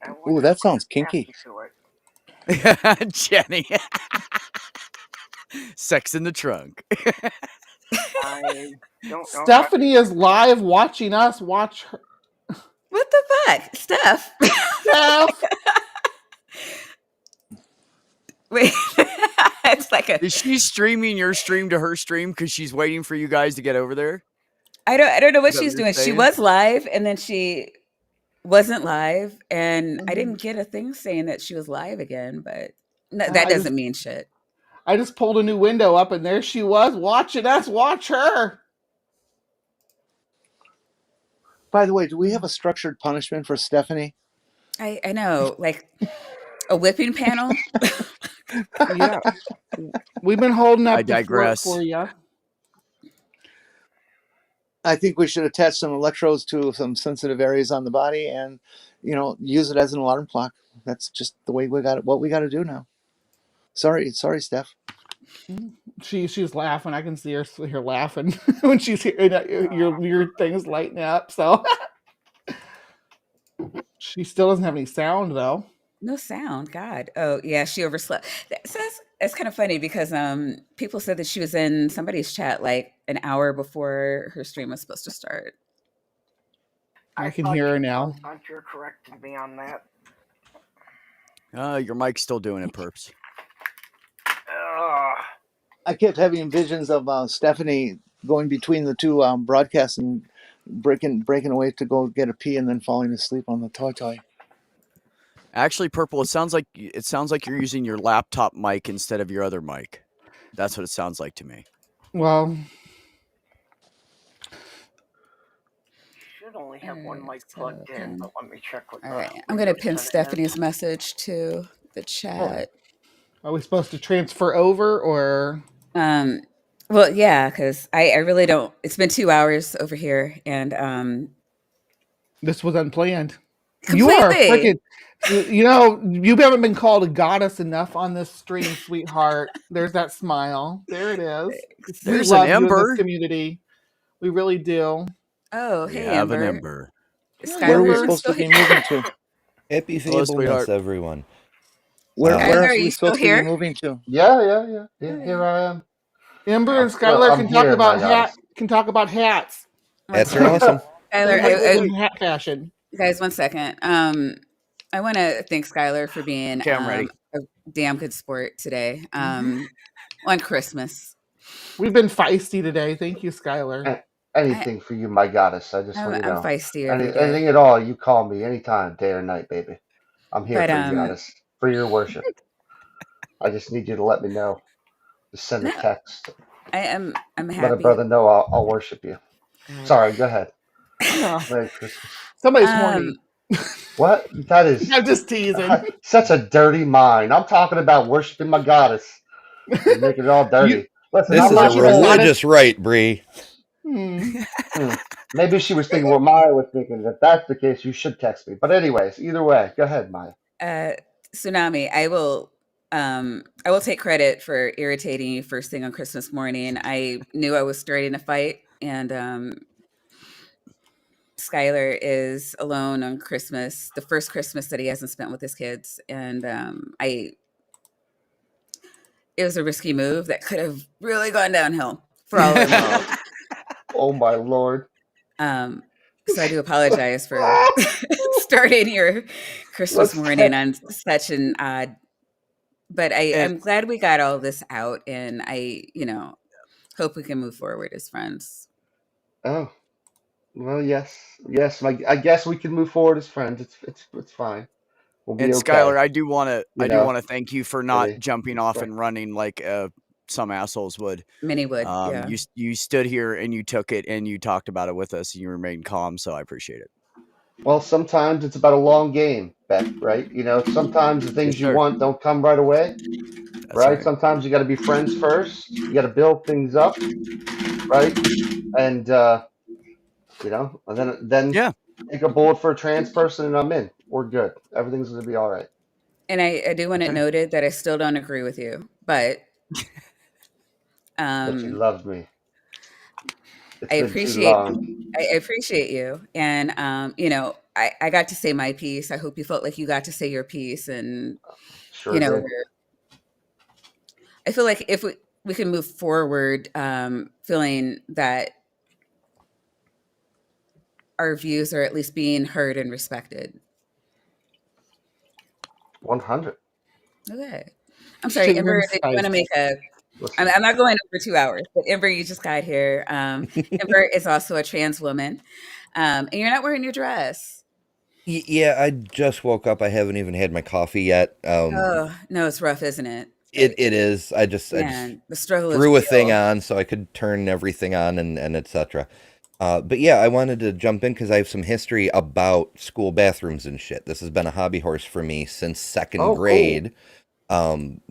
I Ooh, wonder that if sounds I can kinky. to it. Jenny. Sex in the trunk. I don't know. Stephanie is live watching us watch her. What the fuck, Steph? Steph! Wait, it's like a. Is she streaming your stream to her stream because she's waiting for you guys to get over there? I don't know what Is that she's what you're doing. She saying? was live, and then she wasn't live, and I Mhm. didn't get a thing saying that she was live again. But no, I that just- doesn't mean shit. I just pulled a new window up and there she was watching us watch her. By the way, do we have a structured punishment for Stephanie? I know, like a whipping panel. Yeah. We've been holding up I the fort digress. for you. I think we should attach some electrodes to some sensitive areas on the body and, use it as an alarm clock. That's just the way what we got to do now. Sorry, Steph. She's laughing. I can see her laughing when she's hearing your things lighting up. So she still doesn't have any sound though. No sound. God. Oh yeah, she overslept. That's kind of funny because people said that she was in somebody's chat like an hour before her stream was supposed to start. I can thought hear her you- now. I thought you corrected me on that. Your mic's still doing it, Perps. I kept having visions of Stephanie going between the two broadcasts and breaking away to go get a pee and then falling asleep on the toy. Actually, Purple, it sounds like you're using your laptop mic instead of your other mic. That's what it sounds like to me. Well, Should only have one Alright, mic plugged so in, then- but let me check with All right, I'm gonna pin Windows 10 Stephanie's is. message to the chat. are we supposed to transfer over or? Well, yeah, because I really don't. It's been 2 hours over here, and This was unplanned. completely. You are freaking. You haven't been called a goddess enough on this stream, sweetheart. There's that smile. There it is. We There's love an you in Ember. this community. We really do. Oh, We hey, have Ember. an Ember. Skylar, Where are we you're supposed still to be here? moving to? Happy Hello, Fableness, sweetheart. everyone. Where Skylar, else are are you we still supposed to be here? moving to? Yeah. Here I am. Ember and I'm Skylar can talk here, about my goddess. hats. One Hats are second. awesome. Skylar, In hat fashion. guys, 1 second. I want to thank Skylar for being Okay, I'm ready. a damn good sport today. On Christmas. We've been feisty today. Thank you, Skylar. Anything for you, my goddess. I just I'm, want you to I'm know. feisty every day. Anything at all, you call me anytime, day or night, baby. I'm here But for you, goddess. For your worship. I just need you to let me know. Just send a No, text. I'm Let a happy. brother know I'll worship you. God. Sorry, go ahead. No, Merry Christmas. somebody's horny. What? That is I'm just teasing. such a dirty mind. I'm talking about worshiping my goddess. You're making it all dirty. Listen, This I'm is not a you don't want it. religious rite, Bree. Maybe she was thinking what Maya was thinking. If that's the case, you should text me. But anyways, either way, go ahead, Maya. Tsunami, I will take credit for irritating you first thing on Christmas morning. I knew I was starting a fight, and Skylar is alone on Christmas, the first Christmas that he hasn't spent with his kids, and it was a risky move that could have really gone downhill for all involved. Oh my lord. So I do apologize for starting your Christmas morning on such an odd. But I'm glad we got all this out, and I hope we can move forward as friends. Oh, well, yes. I guess we can move forward as friends. It's fine. We'll be And okay. Skylar, I do want know, to thank you for not really, jumping off right. and running like some assholes would. Many would. Yeah. You stood here and you took it and you talked about it with us and you remained calm, so I appreciate it. Well, sometimes it's about a long game, Beck, right? You know, sometimes the Yes, things you sir. want don't come right away, That's right? right. Sometimes you got to be friends first. You got to build things up, right? And you know, and then Yeah. take a bullet for a trans person, and I'm in. We're good. Everything's gonna be all right. And I do want it Okay. noted that I still don't agree with you, but But you um, loved me. It's I been too appreciate long. I appreciate you, and you know, I got to say my piece. I hope you felt like you got to say your piece, and Sure you know, did. I feel like if we can move forward, feeling that our views are at least being heard and respected. 100. Okay. I'm sorry, Shitting Ember, in did you want to spice. make a Listen, I'm not going over 2 hours, but Ember, you just got here. Ember is also a trans woman. And you're not wearing your dress. Yeah, I just woke up. I haven't even had my coffee yet. Oh, no, it's rough, isn't it? It is. I just Man, the struggle is threw a thing real. on so I could turn everything on and etc. But yeah, I wanted to jump in because I have some history about school bathrooms and shit. This has been a hobby horse for me since second oh, cool. grade. Um,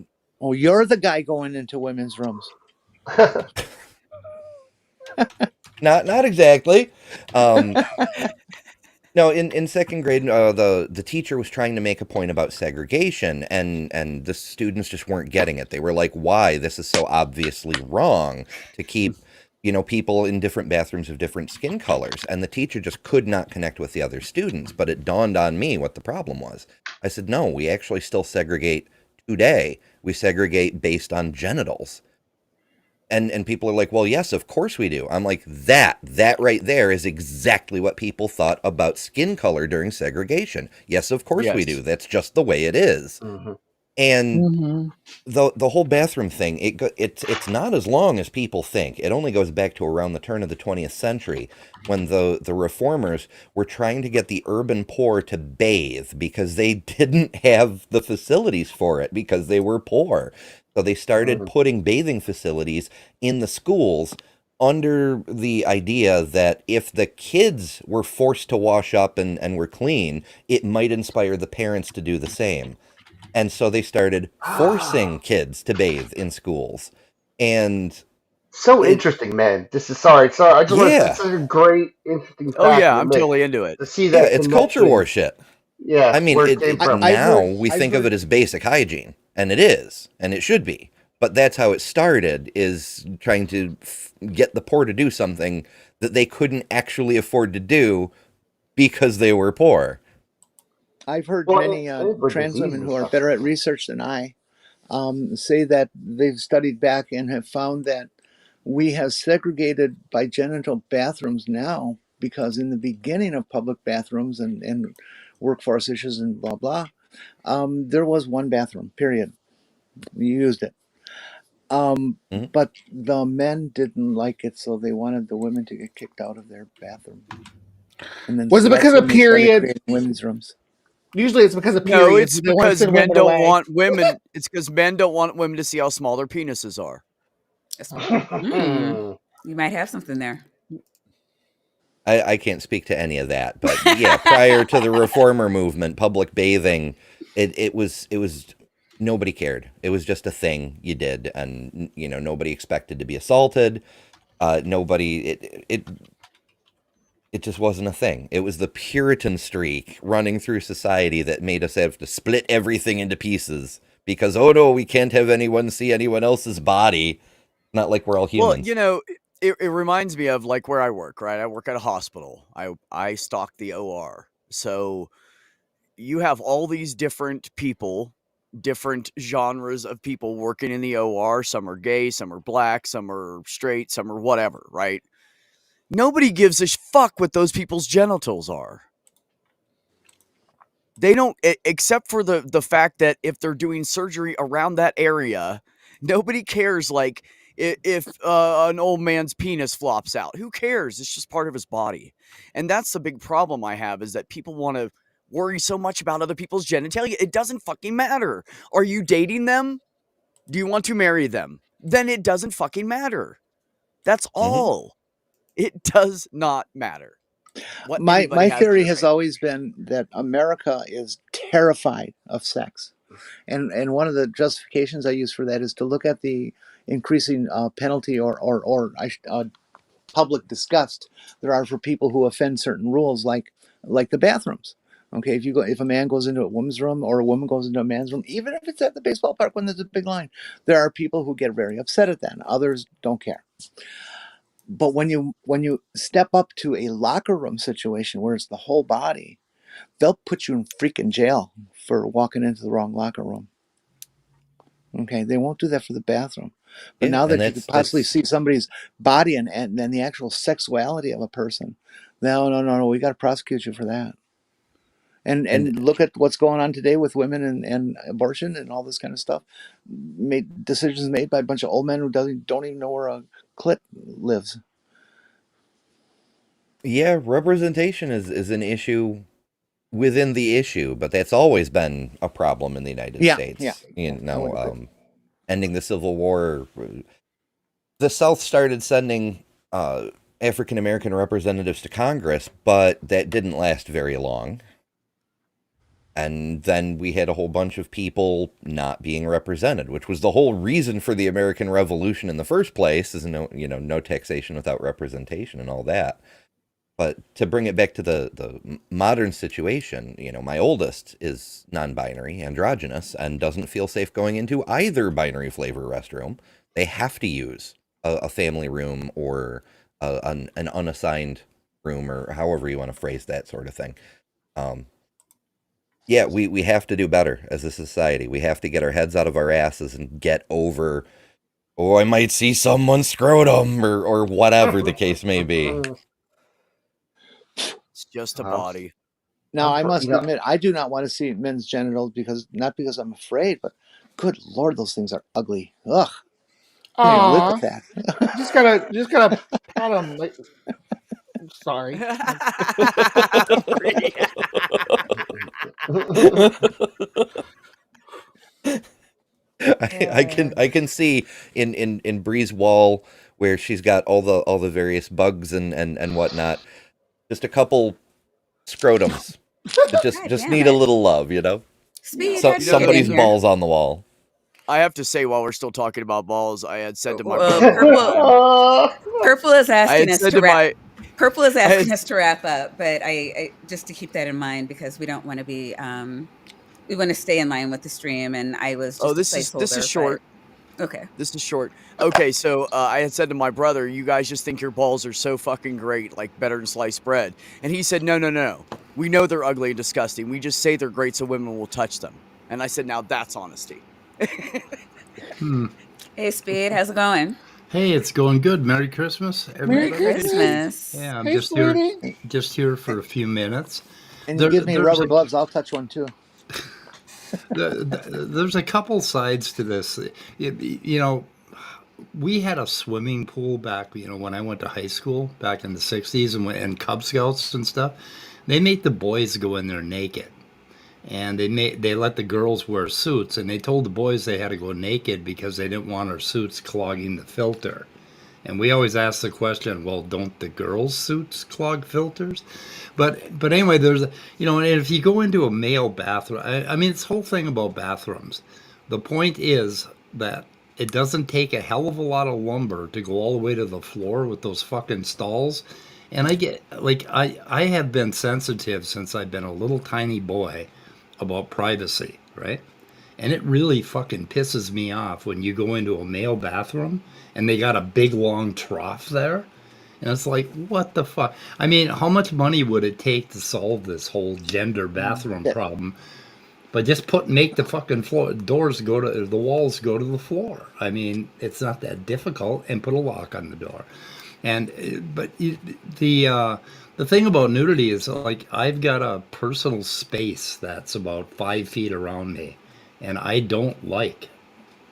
Oh, you're the guy going into women's rooms. not exactly. Um, No, in second grade, the teacher was trying to make a point about segregation, and the students just weren't getting it. They were like, "Why? This is so obviously wrong to keep, people in different bathrooms of different skin colors." And the teacher just could not connect with the other students. But it dawned on me what the problem was. I said, "No, we actually still segregate today. We segregate based on genitals." And people are like, well, yes, of course we do. I'm like, that right there is exactly what people thought about skin color during segregation. Yes, of course we do. Yes. That's just the way it is. hmm And Mm-hmm. the whole bathroom thing, it's not as long as people think. It only goes back to around the turn of the 20th century when the reformers were trying to get the urban poor to bathe because they didn't have the facilities for it because they were poor. So they started putting bathing facilities in the schools under the idea that if the kids were forced to wash up and were clean, it might inspire the parents to do the same. And so they started forcing kids to bathe in schools. And So it, interesting, man. This is sorry. I just want to. It's yeah, such a great, interesting Oh fact yeah, to I'm make totally into it. to see yeah, that it's culture war connection. shit. I Yeah, mean, where it came from. I've now heard we I've think of heard it as basic hygiene, and it is, and it should be. But that's how it started, is trying to get the poor to do something that they couldn't actually afford to do because they were poor. I've heard Well, many and for trans disease women and who are stuff better too. at research than I say that they've studied back and have found that we have segregated by genital bathrooms now because in the beginning of public bathrooms and workforce issues and blah blah, there was one bathroom. Period. You used it. Mhm. But the men didn't like it, so they wanted the women to get kicked out of their bathroom. And then Was so it that's because of when they started period? creating women's rooms. Usually it's because of No, periods. it's They want to because send men women don't away. want women. It's because men don't want women to see how small their penises are. You might have something there. I can't speak to any of that, but yeah, prior to the reformer movement, public bathing, it was nobody cared. It was just a thing you did, and nobody expected to be assaulted. Nobody it just wasn't a thing. It was the Puritan streak running through society that made us have to split everything into pieces because oh no, we can't have anyone see anyone else's body. Not like we're all Well, humans. it reminds me of like where I work, right? I work at a hospital. I stock the OR. So you have all these different people, different genres of people working in the OR. Some are gay, some are black, some are straight, some are whatever, right? Nobody gives a fuck what those people's genitals are. They don't, except for the fact that if they're doing surgery around that area, nobody cares. Like if an old man's penis flops out, who cares? It's just part of his body, and that's the big problem I have is that people want to worry so much about other people's genitalia. It doesn't fucking matter. Are you dating them? Do you want to marry them? Then it doesn't fucking matter. That's Mm-hmm. all. It does not matter. What My everybody has theory to has say. always been that America is terrified of sex, and one of the justifications I use for that is to look at the increasing penalty or public disgust there are for people who offend certain rules, like the bathrooms. Okay, if a man goes into a woman's room or a woman goes into a man's room, even if it's at the baseball park when there's a big line, there are people who get very upset at that. And others don't care. But when you step up to a locker room situation where it's the whole body, they'll put you in freaking jail for walking into the wrong locker room. Okay, they won't do that for the bathroom. But Yeah, now and that you could possibly that's see somebody's body and then the actual sexuality of a person, no, we got to prosecute you for that. And and look at what's going on today with women and abortion and all this kind of stuff. Decisions made by a bunch of old men who don't even know where a clit lives. yeah, representation is an issue within the issue, but that's always been a problem in the United Yeah, yeah, States. You yeah. I would know, agree. ending the Civil War, the South started sending African American representatives to Congress, but that didn't last very long. And then we had a whole bunch of people not being represented, which was the whole reason for the American Revolution in the first place, is no taxation without representation and all that. But to bring it back to the modern situation, my oldest is non-binary, androgynous, and doesn't feel safe going into either binary flavor restroom. They have to use a family room or an unassigned room, or however you want to phrase that sort of thing. Yeah, we have to do better as a society. We have to get our heads out of our asses and get over, oh, I might see someone's scrotum, or whatever the case may be. It's just a Um, body. Now, I you must know, admit, I do not want to see men's genitals not because I'm afraid, but good Lord, those things are ugly. Ugh, can't even live with Aw, that. just gotta pat them. Like, sorry. Bree. I can see in Bree's wall where she's got all the various bugs and whatnot, just a couple scrotums that God just damn need a it. little love, Speed, So how'd you get in somebody's here? balls on the wall. I have to say, while we're still talking about balls, I had said to my Well, brother one purple time. purple is I asking had us said to to wrap my. Purple is I had, asking us to wrap up, but I just to keep that in mind because we don't want to be we want to stay in line with the stream, and I was oh, just a this is placeholder, but short. okay. This is short. Okay, so I had said to my brother, "You guys just think your balls are so fucking great, like better than sliced bread." And he said, "No, no, no. We know they're ugly and disgusting. We just say they're great so women will touch them." And I said, "Now that's honesty." Hey, Speed, how's it going? Hey, it's going good. Merry Christmas, Merry Merry everybody. Christmas. Christmas. Yeah, I'm Hey, sweetie. just here for a few minutes. And you There, give me there's rubber a gloves, I'll touch one too. there's a couple sides to this. You know, we had a swimming pool back, when I went to high school back in the 60s and Cub Scouts and stuff. They made the boys go in there naked. And they let the girls wear suits, and they told the boys they had to go naked because they didn't want our suits clogging the filter. And we always ask the question, well, don't the girls' suits clog filters? But anyway, and if you go into a male bathroom, I mean, this whole thing about bathrooms, the point is that it doesn't take a hell of a lot of lumber to go all the way to the floor with those fucking stalls. And I have been sensitive since I've been a little tiny boy about privacy, right? And it really fucking pisses me off when you go into a male bathroom and they got a big long trough there. And it's like, what the fuck? I mean, how much money would it take to solve this whole gender bathroom That- problem? But just make the fucking the walls go to the floor. I mean, it's not that difficult, and put a lock on the door. And the thing about nudity is, like, I've got a personal space that's about 5 feet around me, and I don't like.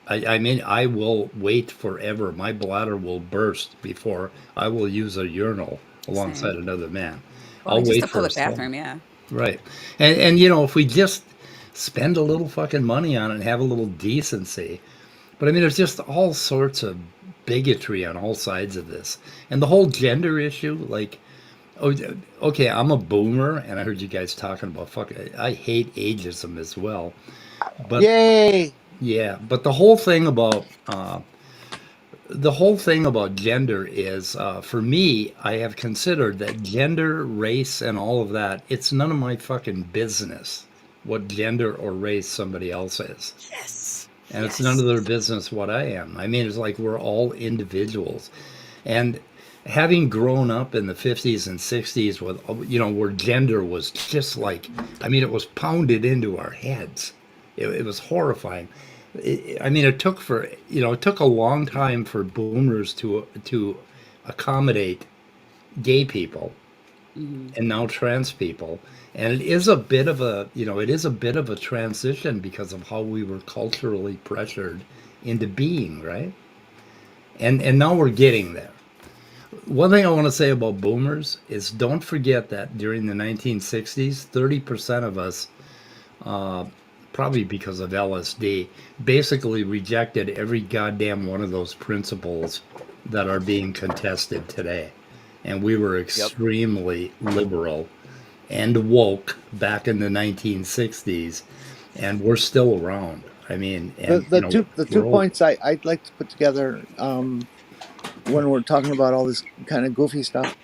I mean, I will wait forever. My bladder will burst before I will use a urinal alongside Same. another man. Well, I'll just wait a for a public stall. bathroom, yeah. Right. And if we just spend a little fucking money on it and have a little decency. But I mean, there's just all sorts of bigotry on all sides of this. And the whole gender issue, like, Oh, okay. I'm a boomer, and I heard you guys talking about fuck. I hate ageism as well. But Yay! yeah, but the whole thing about gender is, for me, I have considered that gender, race, and all of that. It's none of my fucking business what gender or race somebody else is. Yes. And it's none of Yes. their business what I am. I mean, it's like we're all individuals. And having grown up in the 50s and 60s with, where gender was just like, I mean, it was pounded into our heads. It was horrifying. I mean, it took a long time for boomers to accommodate gay people Hmm. and now trans people. And it is a bit of a transition because of how we were culturally pressured into being, right? And now we're getting there. One thing I want to say about boomers is don't forget that during the 1960s, 30% of us, probably because of LSD, basically rejected every goddamn one of those principles that are being contested today. And we were Yep. extremely liberal and woke back in the 1960s, and we're still around. I mean, and The two we're old. points I'd like to put together when we're talking about all this kind of goofy stuff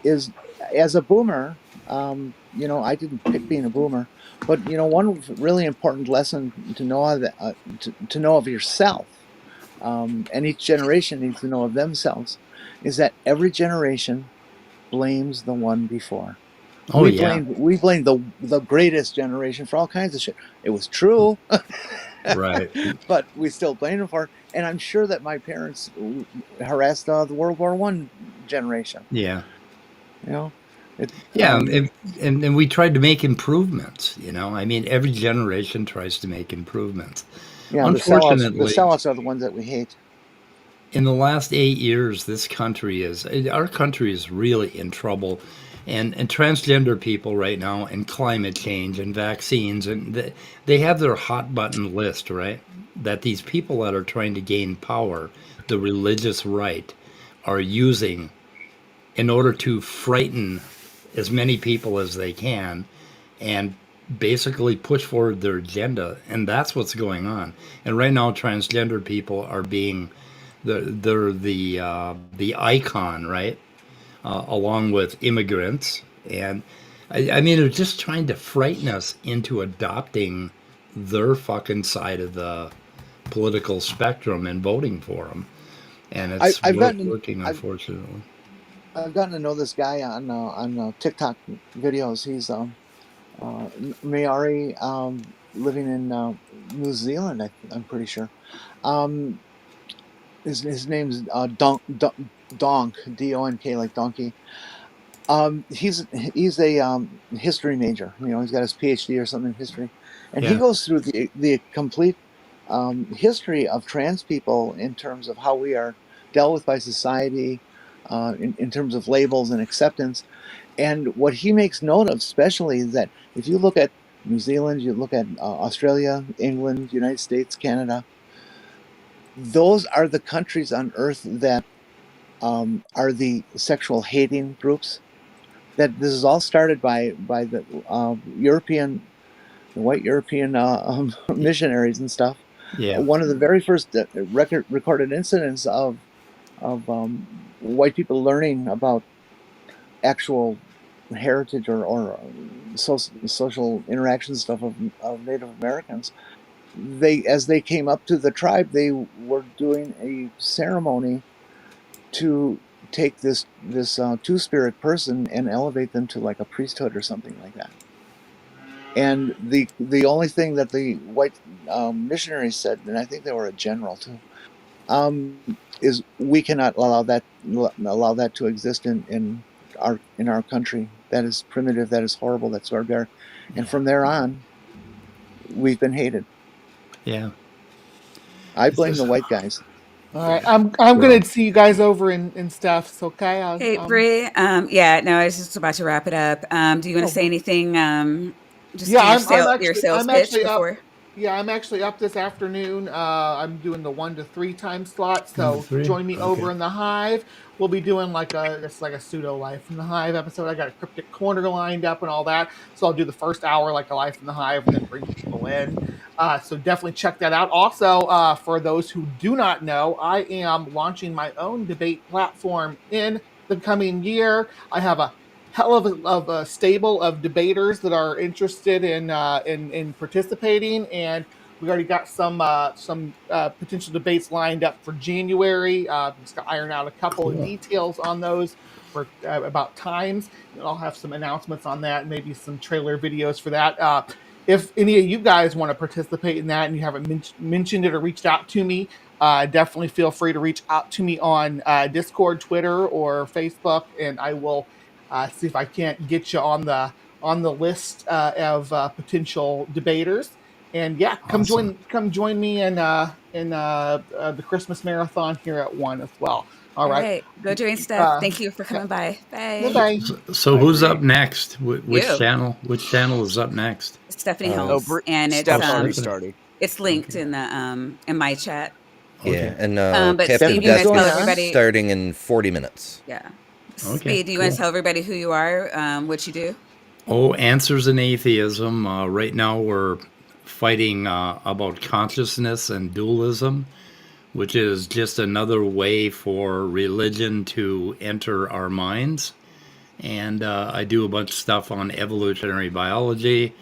is, as a boomer, I didn't pick being a boomer, but one really important lesson to know of to know of yourself, and each generation needs to know of themselves, is that every generation blames the one before. Oh yeah, We blame the greatest generation for all kinds of shit. It was true, right. but we still blame them for it. And I'm sure that my parents harassed the World War One generation. Yeah. You know, it. Yeah, and we tried to make improvements. I mean, every generation tries to make improvements. Yeah, the Unfortunately, sellouts are the ones that we hate. in the last 8 years, our country is really in trouble, and transgender people right now, and climate change, and vaccines, and they have their hot button list, right? That these people that are trying to gain power, the religious right, are using in order to frighten as many people as they can and basically push forward their agenda. And that's what's going on. And right now, transgender people are being they're the icon, right? Along with immigrants, and I mean, they're just trying to frighten us into adopting their fucking side of the political spectrum and voting for them. And I, it's I've gotten working, I've unfortunately. I've gotten to know this guy on TikTok videos. He's Maori, living in New Zealand. I'm pretty sure. Um, his name's Donk, Donk, like donkey. He's a history major. He's got his PhD or something in history, and he Yeah. goes through the complete history of trans people in terms of how we are dealt with by society, in terms of labels and acceptance. And what he makes note of, especially, is that if you look at New Zealand, you look at Australia, England, United States, Canada, those are the countries on earth that are the sexual hating groups. That this is all started by the white European missionaries and stuff. Yeah. One of the very first recorded incidents of white people learning about actual heritage or social interaction stuff of Native Americans. As they came up to the tribe, they were doing a ceremony to take this two-spirit person and elevate them to like a priesthood or something like that. And the only thing that the white missionaries said, and I think they were a general too, is we cannot allow that to exist in our country. That is primitive. That is horrible. That's barbaric. And from there on, we've been hated. Yeah. I It's blame the just white guys. All right, I'm well, gonna see you guys over in stuff. Okay. Hey, Bree. Yeah, no, I was just about to wrap it up. Do you want to Oh, say anything? Just yeah, do your I'm your sales I'm pitch actually up. before. Yeah, I'm actually up this afternoon. I'm doing the 1 to 3 time slot, 1 to so 3. join me over Okay. in the Hive. We'll be doing it's like a pseudo Life in the Hive episode. I got a cryptic corner lined up and all that, so I'll do the first hour like a Life in the Hive, and then bring people in. So definitely check that out. Also, for those who do not know, I am launching my own debate platform in the coming year. I have a hell of a stable of debaters that are interested in participating, and we already got some potential debates lined up for January. Just got to iron out a couple of Cool. details on those for about times, and I'll have some announcements on that, and maybe some trailer videos for that. If any of you guys want to participate in that and you haven't mentioned it or reached out to me, definitely feel free to reach out to me on Discord, Twitter, or Facebook, and I will see if I can't get you on the list of potential debaters. And yeah, Awesome. come join me in the Christmas marathon here at 1 as well. All All right. right. Go join Steph. Uh, Thank you for yeah. coming by. Bye Bye. bye. So Bye, who's Bree. up next? Which You. channel? Which channel is up next? Stephanie Uh, Oh, Holmes. And Steph's already Stephanie. started. it's linked Okay. in my chat. Yeah, Okay. and But Captain Speed, you want Desk to tell is everybody? starting in 40 minutes. Yeah. Okay. Speed, do you want to Cool. tell everybody who you are, what you do? Oh, Answers in Atheism. Right now we're fighting about consciousness and dualism, which is just another way for religion to enter our minds. And I do a bunch of stuff on evolutionary biology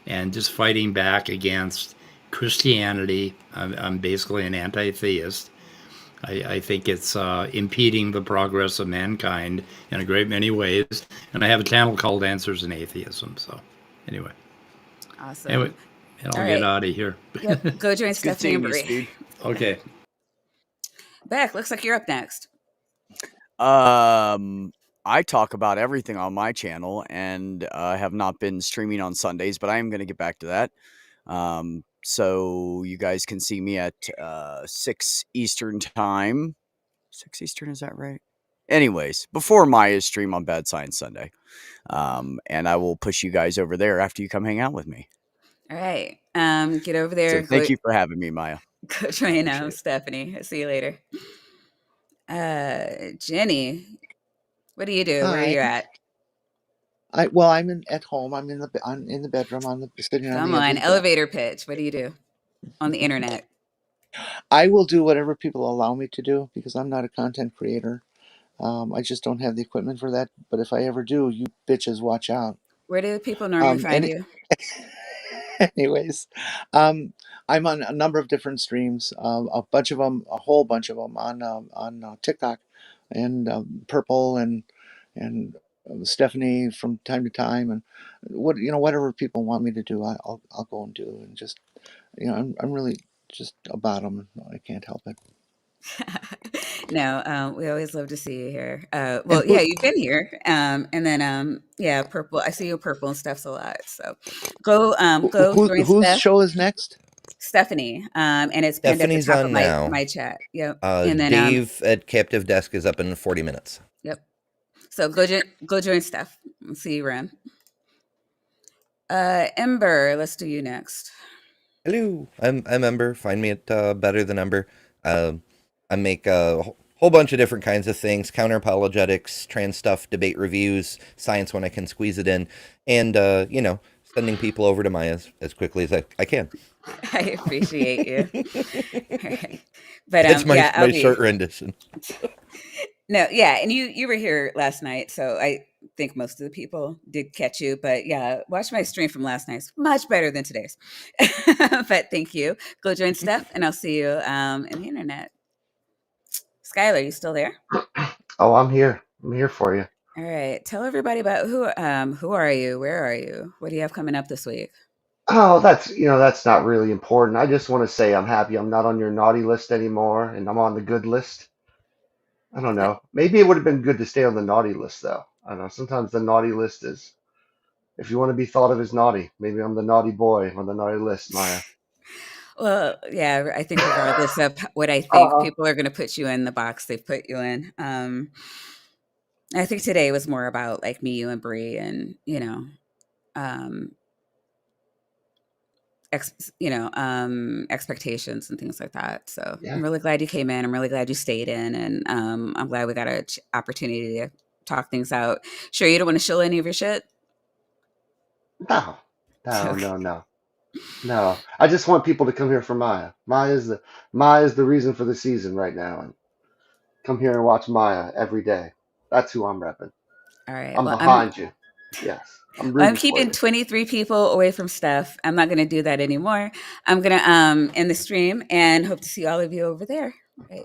and just fighting back against Christianity. I'm basically an anti-theist. I think it's impeding the progress of mankind in a great many ways. And I have a channel called Answers in Atheism. So, anyway, Awesome. and All I'll get right. out of here. Yep. Go join It's good Stephanie and seeing you, Bree. Speed. Okay. Beck, looks like you're up next. I talk about everything on my channel and have not been streaming on Sundays, but I am going to get back to that. So you guys can see me at 6 Eastern time. 6 Eastern, is that right? Anyways, before Maya's stream on Bad Science Sunday. And I will push you guys over there after you come hang out with me. All right. Get over So there. thank you for having me, Maya. Go join Appreciate it. Stephanie. See you later. Jenny, what do you do? Where are Hi. you at? I'm at home. I'm in the bedroom sitting on Come the edge on, of the bed. elevator pitch. What do you do on the internet? I will do whatever people allow me to do because I'm not a content creator. I just don't have the equipment for that. But if I ever do, you bitches watch out. Where do people normally find And you? anyways, I'm on a number of different streams. A whole bunch of them on TikTok, and Purple and Stephanie from time to time, and whatever people want me to do, I'll go and do, and just I'm really just about them. I can't help it. No, we always love to see you here. And Well, yeah, you've been here. And then yeah, Purple. I see you Purple and stuff's a lot. So go join whose show is next? Stephanie. And it's pinned at the Stephanie's top of on now. my chat. Yep. And then Dave at Captive Desk is up in 40 minutes. yep. So go join Steph. We'll see you around. Ember, let's do you next. Hello, I'm Ember. Find me at Better Than Ember. I make a whole bunch of different kinds of things: counter apologetics, trans stuff, debate reviews, science when I can squeeze it in, and sending people over to Maya as quickly as I can. I appreciate you. But That's my yeah, my short rendition. No, yeah, and you were here last night, so I think most of the people did catch you. But yeah, watch my stream from last night's much better than today's. But thank you. Go join Steph, and I'll see you in the internet. Skylar, you still there? Oh, I'm here. I'm here for you. All right. Tell everybody about who are you? Where are you? What do you have coming up this week? Oh, that's not really important. I just want to say I'm happy I'm not on your naughty list anymore, and I'm on the good list. I don't know. Maybe it would have been good to stay on the naughty list, though. I don't know. Sometimes the naughty list is, if you want to be thought of as naughty, maybe I'm the naughty boy on the naughty list, Maya. Well, yeah, I think regardless of what I think, Uh-huh. people are going to put you in the box they've put you in. I think today was more about like me, you, and Bree, and um, expectations and things like that. So Yeah. I'm really glad you came in. I'm really glad you stayed in, and I'm glad we got an opportunity to talk things out. Sure, you don't want to shill any of your shit? No, no, Okay. no, no, no. I just want people to come here for Maya. Maya is the reason for the season right now, and come here and watch Maya every day. That's who I'm repping. All right. I'm Well, I'm behind you. Yes, I'm I'm rooting for keeping you. 23 people away from Steph. I'm not going to do that anymore. I'm going to end the stream and hope to see all of you over there. All right.